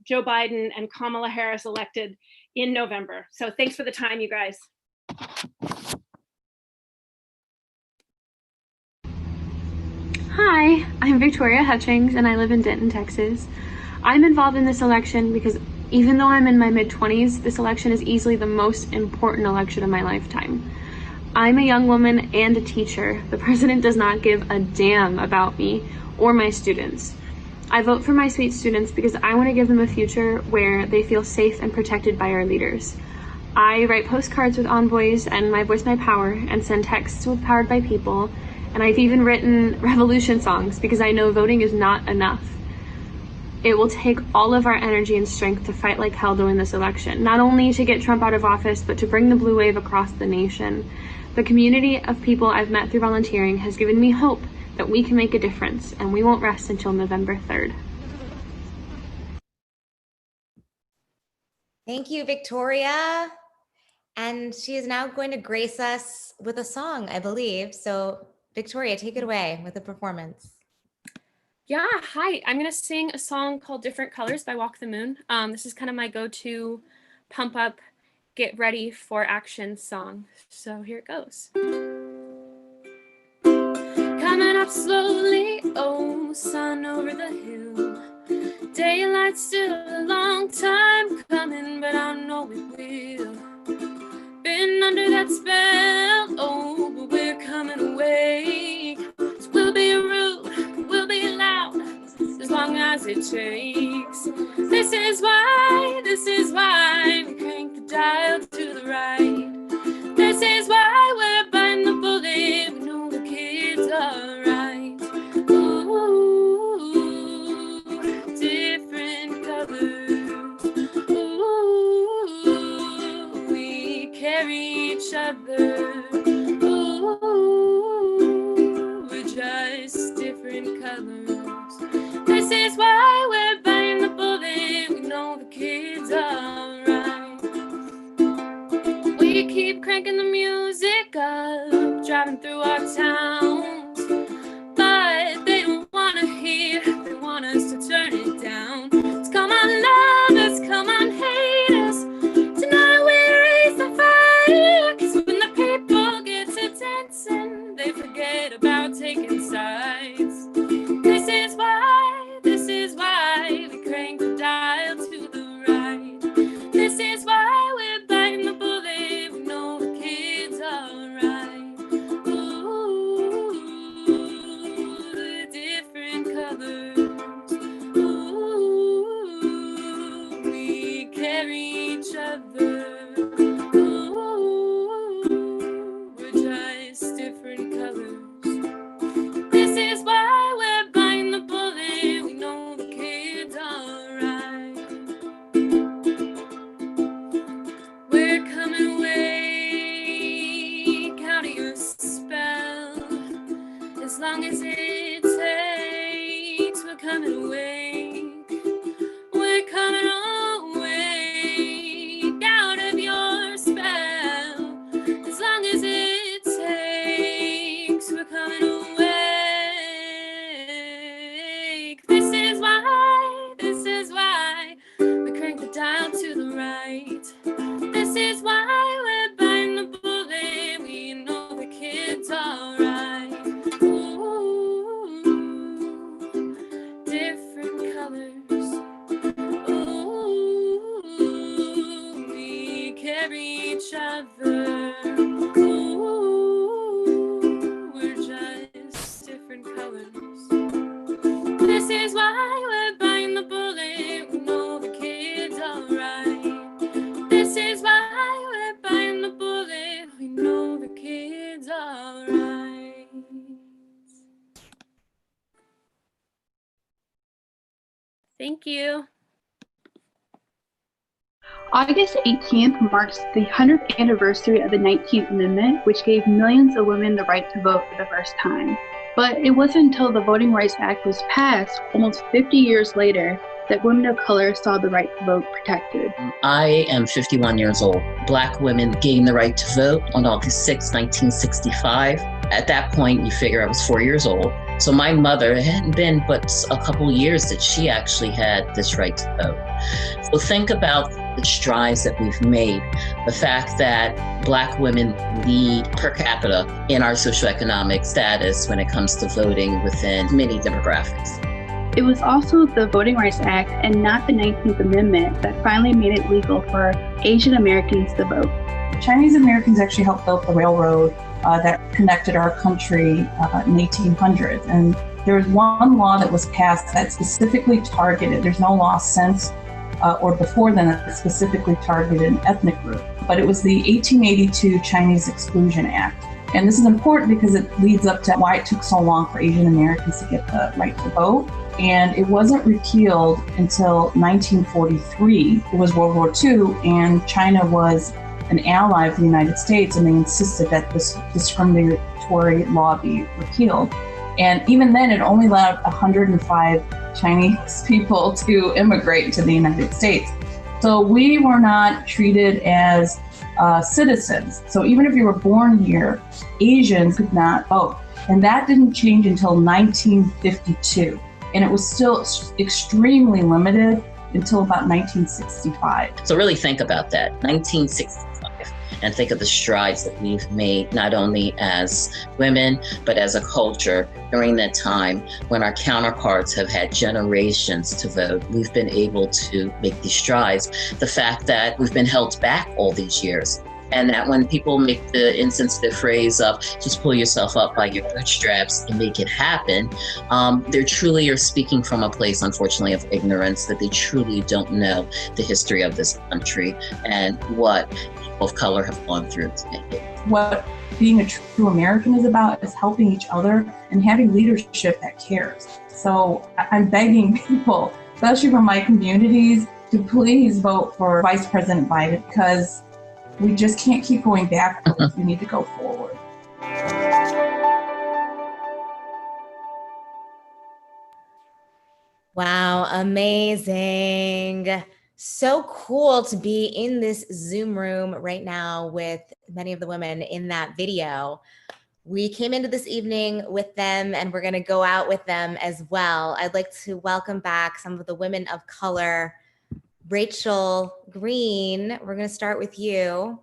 Joe Biden and Kamala Harris elected in November. So thanks for the time, you guys. Hi, I'm Victoria Hutchings and I live in Denton, Texas. I'm involved in this election because even though I'm in my mid-20s, this election is easily the most important election of my lifetime. I'm a young woman and a teacher. The president does not give a damn about me or my students. I vote for my sweet students because I want to give them a future where they feel safe and protected by our leaders. I write postcards with envoys and My Voice, My Power and send texts with Powered by People. And I've even written revolution songs because I know voting is not enough. It will take all of our energy and strength to fight like hell to win this election, not only to get Trump out of office, but to bring the blue wave across the nation. The community of people I've met through volunteering has given me hope that we can make a difference, and we won't rest until November 3rd. Thank you, Victoria. And she is now going to grace us with a song, I believe. So Victoria, take it away with a performance. Yeah, hi. I'm going to sing a song called Different Colors by Walk the Moon. This is kind of my go-to pump up, get ready for action song. So here it goes. Coming up slowly, oh, sun over the hill. Daylight's still a long time coming, but I know it will. Been under that spell, oh, but we're coming away. So we'll be rude, we'll be loud, as long as it takes. This is why we crank the dial to the right. This is why we're biting the bullet, we know the kids are right. Ooh, different colors. Ooh, we carry each other. Ooh, we're just different colors. This is why we're biting the bullet, we know the kids are right. We keep cranking the music up, driving through our towns, but they don't want to hear, they want us to turn it down. So come on, love us, come on, hate us. Tonight we raise the fire, 'cause when the people get to dancing, they forget about taking sides. This is why we crank the dial to the right. This is why we're biting the bullet, we know the kids are right. Ooh, we're coming awake. We're coming awake out of your spell. As long as it takes, we're coming awake. This is why we crank the dial to the right. This is why we're biting the bullet. We know the kid's alright. Ooh, different colors. Ooh, we carry each other. Ooh, we're just different colors. This is why we're biting the bullet. We know the kid's alright. This is why we're biting the bullet. We know the kid's alright. Thank you. August 18th marks the 100th anniversary of the 19th Amendment, which gave millions of women the right to vote for the first time. But it wasn't until the Voting Rights Act was passed, almost 50 years later, that women of color saw the right to vote protected. I am 51 years old. Black women gained the right to vote on August 6, 1965. At that point, you figure I was 4 years old. So my mother, it hadn't been but a couple years that she actually had this right to vote. So think about the strides that we've made. The fact that Black women lead per capita in our socioeconomic status when it comes to voting within many demographics. It was also the Voting Rights Act and not the 19th Amendment that finally made it legal for Asian Americans to vote. Chinese Americans actually helped build the railroad that connected our country in the 1800s. And there was one law that was passed that specifically targeted, there's no law since or before then that specifically targeted an ethnic group, but it was the 1882 Chinese Exclusion Act. And this is important because it leads up to why it took so long for Asian Americans to get the right to vote. And it wasn't repealed until 1943. It was World War II, and China was an ally of the United States, and they insisted that this discriminatory law be repealed. And even then, it only allowed 105 Chinese people to immigrate to the United States. So we were not treated as citizens. So even if you were born here, Asians could not vote. And that didn't change until 1952. And it was still extremely limited until about 1965. So really think about that, 1965, and think of the strides that we've made, not only as women, but as a culture during that time when our counterparts have had generations to vote. We've been able to make these strides. The fact that we've been held back all these years, and that when people make the insensitive phrase of just pull yourself up by your bootstraps and make it happen, they truly are speaking from a place, unfortunately, of ignorance, that they truly don't know the history of this country and what people of color have gone through to make it. What being a true American is about is helping each other and having leadership that cares. So I'm begging people, especially from my communities, to please vote for Vice President Biden, because we just can't keep going backwards. We need to go forward. Wow, amazing. So cool to be in this Zoom room right now with many of the women in that video. We came into this evening with them and we're going to go out with them as well. I'd like to welcome back some of the women of color. Rachel Green, we're going to start with you.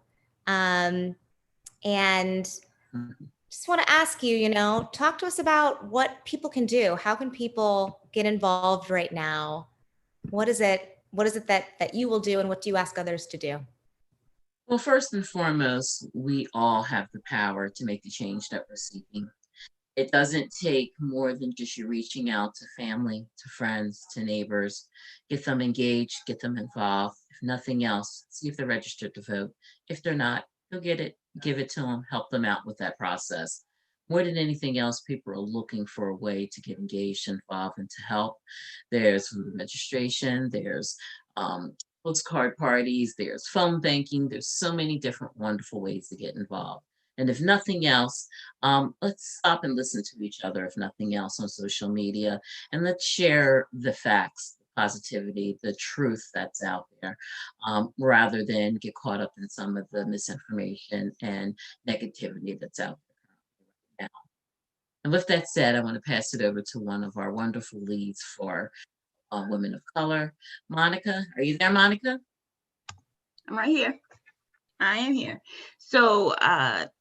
And just want to ask you, talk to us about what people can do. How can people get involved right now? What is it that you will do, and what do you ask others to do? Well, first and foremost, we all have the power to make the change that we're seeking. It doesn't take more than just you reaching out to family, to friends, to neighbors, get them engaged, get them involved. If nothing else, see if they're registered to vote. If they're not, go get it, give it to them, help them out with that process. More than anything else, people are looking for a way to get engaged, involved, and to help. There's registration, there's postcard parties, there's phone banking, there's so many different wonderful ways to get involved. And if nothing else, let's stop and listen to each other, if nothing else, on social media, and let's share the facts, the positivity, the truth that's out there, rather than get caught up in some of the misinformation and negativity that's out there now. And with that said, I want to pass it over to one of our wonderful leads for women of color. Monica, are you there, Monica? I'm right here. I am here. So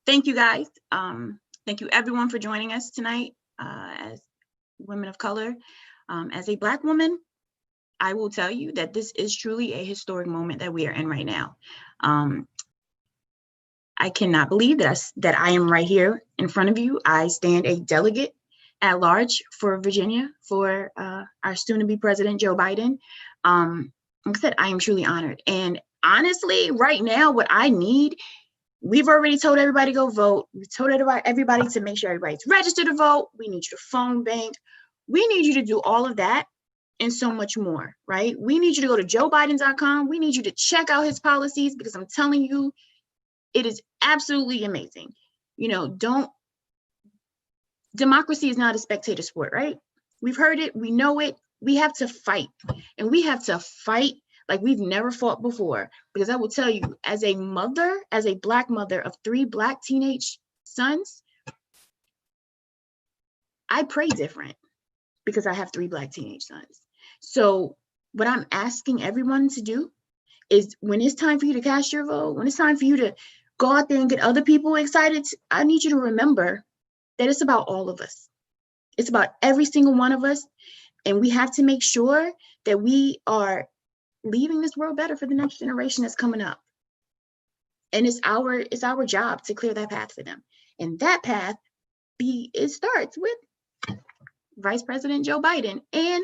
thank you guys. Thank you everyone for joining us tonight as women of color. As a Black woman, I will tell you that this is truly a historic moment that we are in right now. I cannot believe that I am right here in front of you. I stand a delegate at large for Virginia for our soon-to-be president, Joe Biden. Like I said, I am truly honored. And honestly, right now, what I need, we've already told everybody to go vote. We've told everybody to make sure everybody's registered to vote. We need you to phone bank. We need you to do all of that and so much more, right? We need you to go to joebiden.com. We need you to check out his policies, because I'm telling you, it is absolutely amazing. You know, democracy is not a spectator sport, right? We've heard it, we know it. We have to fight, and we have to fight like we've never fought before. Because I will tell you, as a mother, as a Black mother of 3 Black teenage sons, I pray different because I have 3 Black teenage sons. So what I'm asking everyone to do is, when it's time for you to cast your vote, when it's time for you to go out there and get other people excited, I need you to remember that it's about all of us. It's about every single one of us. And we have to make sure that we are leaving this world better for the next generation that's coming up. And it's our job to clear that path for them. And that path, it starts with Vice President Joe Biden and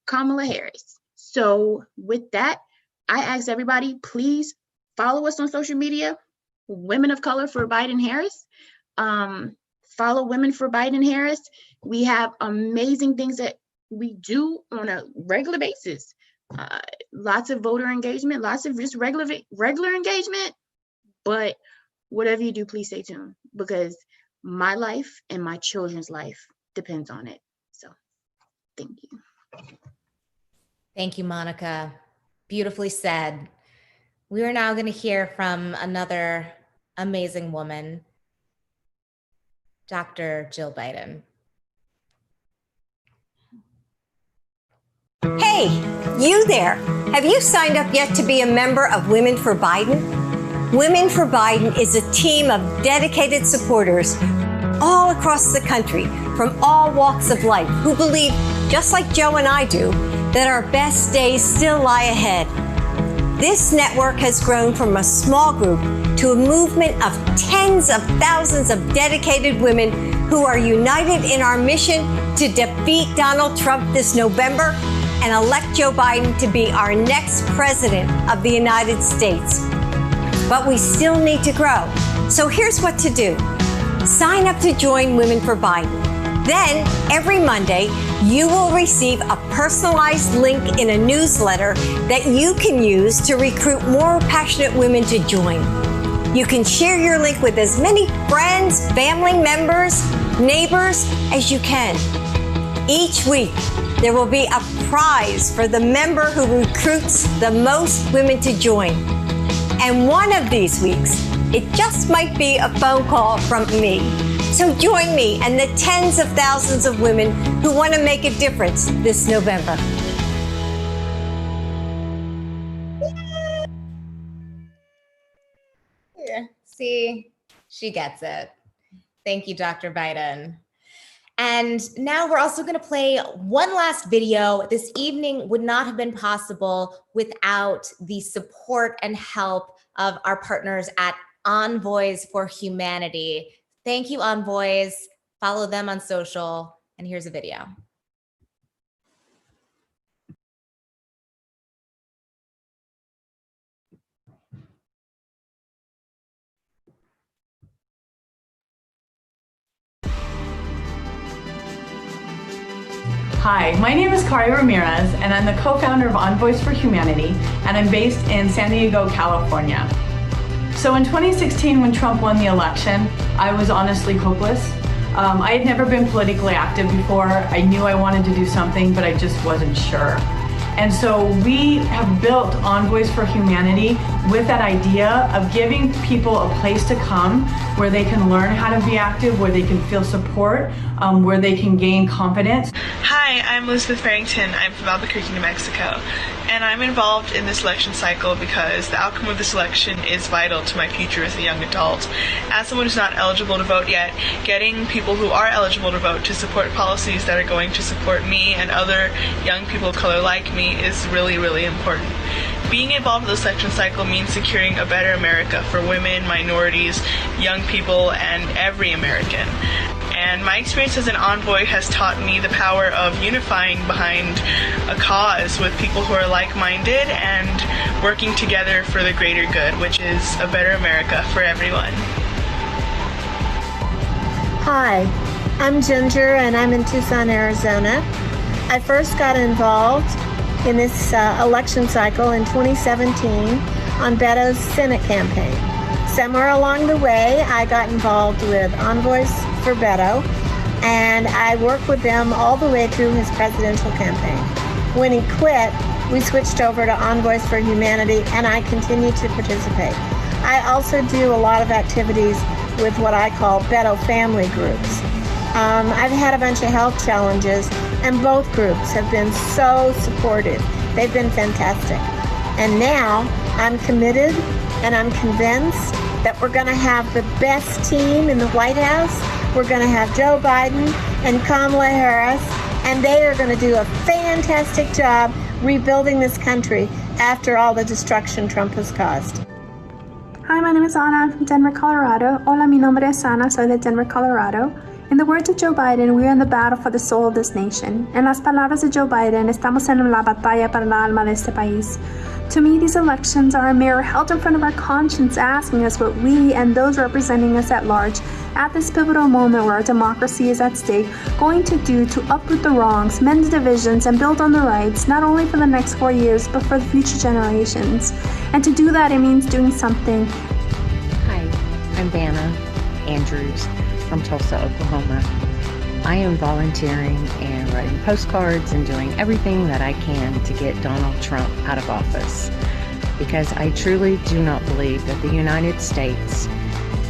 Kamala Harris. So with that, I ask everybody, please follow us on social media, Women of Color for Biden Harris. Follow Women for Biden Harris. We have amazing things that we do on a regular basis. Lots of voter engagement, lots of just regular engagement. But whatever you do, please stay tuned, because my life and my children's life depends on it. So thank you. Thank you, Monica. Beautifully said. We are now going to hear from another amazing woman, Dr. Jill Biden. Hey, you there. Have you signed up yet to be a member of Women for Biden? Women for Biden is a team of dedicated supporters all across the country from all walks of life who believe, just like Joe and I do, that our best days still lie ahead. This network has grown from a small group to a movement of tens of thousands of dedicated women who are united in our mission to defeat Donald Trump this November and elect Joe Biden to be our next president of the United States. But we still need to grow. So here's what to do. Sign up to join Women for Biden. Then, every Monday, you will receive a personalized link in a newsletter that you can use to recruit more passionate women to join. You can share your link with as many friends, family members, neighbors as you can. Each week, there will be a prize for the member who recruits the most women to join. And one of these weeks, it just might be a phone call from me. So join me and the tens of thousands of women who want to make a difference this November. Yeah, see, she gets it. Thank you, Dr. Biden. And now we're also going to play one last video. This evening would not have been possible without the support and help of our partners at Envoys for Humanity. Thank you, Envoys. Follow them on social. And here's a video. Hi, my name is Kari Ramirez, and I'm the co-founder of Envoys for Humanity, and I'm based in San Diego, California. So in 2016, when Trump won the election, I was honestly hopeless. I had never been politically active before. I knew I wanted to do something, but I just wasn't sure. And so we have built Envoys for Humanity with that idea of giving people a place to come where they can learn how to be active, where they can feel support, where they can gain confidence. Hi, I'm Elizabeth Barrington. I'm from Albuquerque, New Mexico, and I'm involved in this election cycle because the outcome of this election is vital to my future as a young adult. As someone who's not eligible to vote yet, getting people who are eligible to vote to support policies that are going to support me and other young people of color like me is really, really important. Being involved in this election cycle means securing a better America for women, minorities, young people, and every American. And my experience as an envoy has taught me the power of unifying behind a cause with people who are like-minded and working together for the greater good, which is a better America for everyone. Hi, I'm Ginger and I'm in Tucson, Arizona. I first got involved in this election cycle in 2017 on Beto's Senate campaign. Somewhere along the way, I got involved with Envoys for Beto, and I worked with them all the way through his presidential campaign. When he quit, we switched over to Envoys for Humanity, and I continue to participate. I also do a lot of activities with what I call Beto family groups. I've had a bunch of health challenges, and both groups have been so supportive. They've been fantastic. And now I'm committed and I'm convinced that we're going to have the best team in the White House. We're going to have Joe Biden and Kamala Harris, and they are going to do a fantastic job rebuilding this country after all the destruction Trump has caused. Hi, my name is Ana. I'm from Denver, Colorado. Hola, mi nombre es Ana. Soy de Denver, Colorado. In the words of Joe Biden, we are in the battle for the soul of this nation. En las palabras de Joe Biden, estamos en la batalla para la alma de este país. To me, these elections are a mirror held in front of our conscience, asking us what we and those representing us at large, at this pivotal moment where our democracy is at stake, going to do to uproot the wrongs, mend the divisions, and build on the rights, not only for the next 4 years, but for the future generations. And to do that, it means doing something. Hi, I'm Vanna Andrews from Tulsa, Oklahoma. I am volunteering and writing postcards and doing everything that I can to get Donald Trump out of office, because I truly do not believe that the United States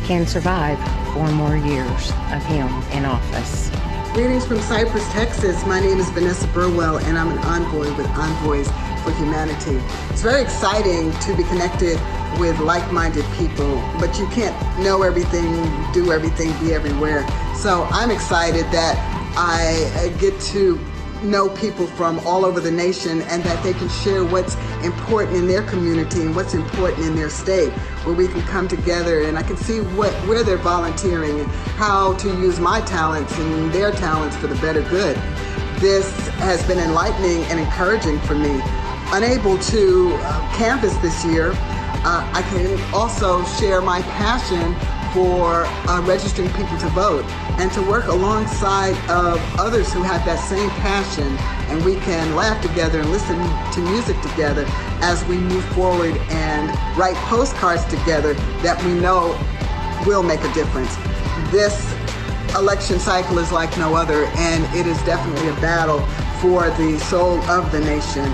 can survive 4 more years of him in office. Greetings from Cypress, Texas. My name is Vanessa Burwell, and I'm an envoy with Envoys for Humanity. It's very exciting to be connected with like-minded people, but you can't know everything, do everything, be everywhere. So I'm excited that I get to know people from all over the nation and that they can share what's important in their community and what's important in their state, where we can come together and I can see where they're volunteering and how to use my talents and their talents for the better good. This has been enlightening and encouraging for me. Unable to canvass this year, I can also share my passion for registering people to vote and to work alongside of others who have that same passion, and we can laugh together and listen to music together as we move forward and write postcards together that we know will make a difference. This election cycle is like no other, and it is definitely a battle for the soul of the nation.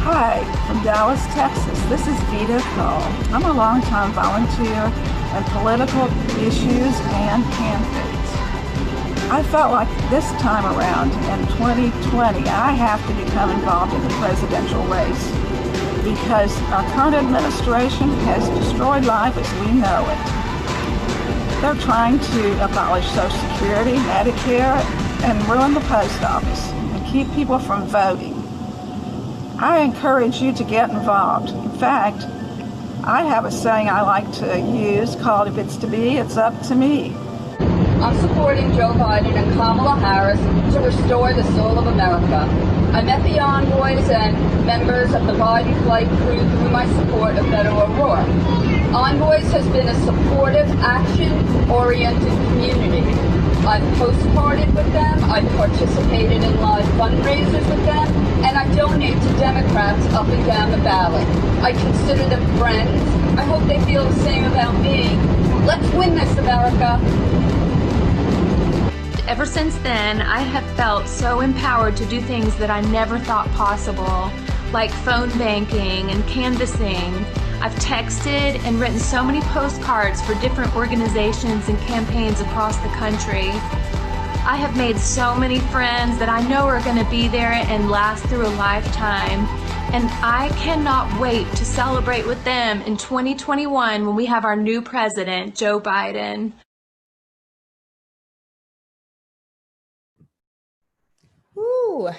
Hi, from Dallas, Texas. This is Vita Cole. I'm a longtime volunteer in political issues and campaigns. I felt like this time around in 2020, I have to become involved in the presidential race because our current administration has destroyed life as we know it. They're trying to abolish Social Security, Medicare, and ruin the post office and keep people from voting. I encourage you to get involved. In fact, I have a saying I like to use called, if it's to be, it's up to me. I'm supporting Joe Biden and Kamala Harris to restore the soul of America. I met the envoys and members of the Biden flight crew through my support of Beto O'Rourke. Envoys has been a supportive, action-oriented community. I've postcarded with them, I've participated in live fundraisers with them, and I donate to Democrats up and down the ballot. I consider them friends. I hope they feel the same about me. Let's win this, America. Ever since then, I have felt so empowered to do things that I never thought possible, like phone banking and canvassing. I've texted and written so many postcards for different organizations and campaigns across the country. I have made so many friends that I know are going to be there and last through a lifetime. And I cannot wait to celebrate with them in 2021 when we have our new president, Joe Biden. Woo.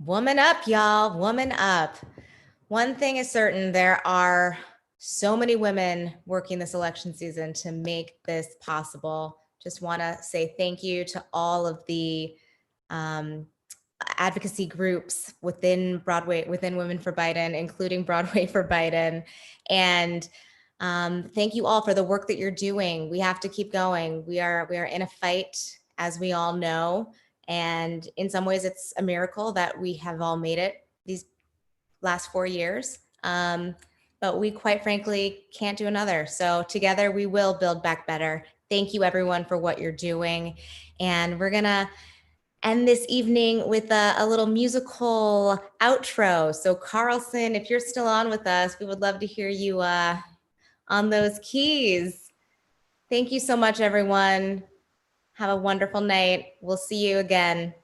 Woman up, y'all. Woman up. One thing is certain, there are so many women working this election season to make this possible. Just want to say thank you to all of the advocacy groups within Broadway, within Women for Biden, including Broadway for Biden. And thank you all for the work that you're doing. We have to keep going. We are in a fight, as we all know. And in some ways, it's a miracle that we have all made it these last 4 years. But we quite frankly can't do another. So together we will build back better. Thank you everyone for what you're doing. And we're gonna end this evening with a little musical outro. So Carlson, if you're still on with us, we would love to hear you on those keys. Thank you so much, everyone. Have a wonderful night. We'll see you again.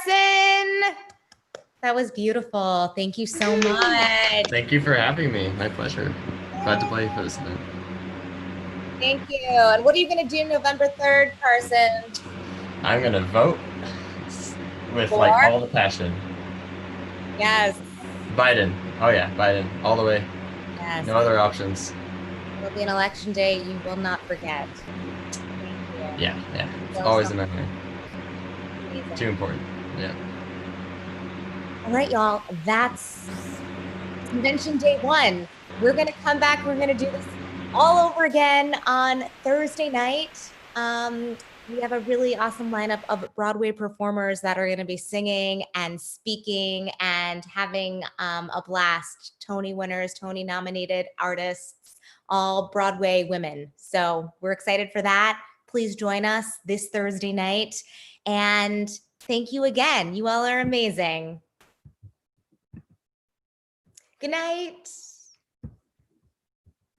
Carson. That was beautiful. Thank you so much. Thank you for having me. My pleasure. Glad to play for this event. Thank you. And what are you going to do November 3rd, Carson? I'm going to vote with For? like all the passion. Yes. Biden. Oh yeah, Biden. All the way. Yes. No other options. It'll be an election day you will not forget. Yeah, yeah. It's So always a something. memory. Amazing. Too important. Yeah. All right, y'all. That's convention day 1. We're going to come back. We're going to do this all over again on Thursday night. We have a really awesome lineup of Broadway performers that are going to be singing and speaking and having a blast. Tony winners, Tony nominated artists, all Broadway women. So we're excited for that. Please join us this Thursday night. And thank you again. You all are amazing. Good night.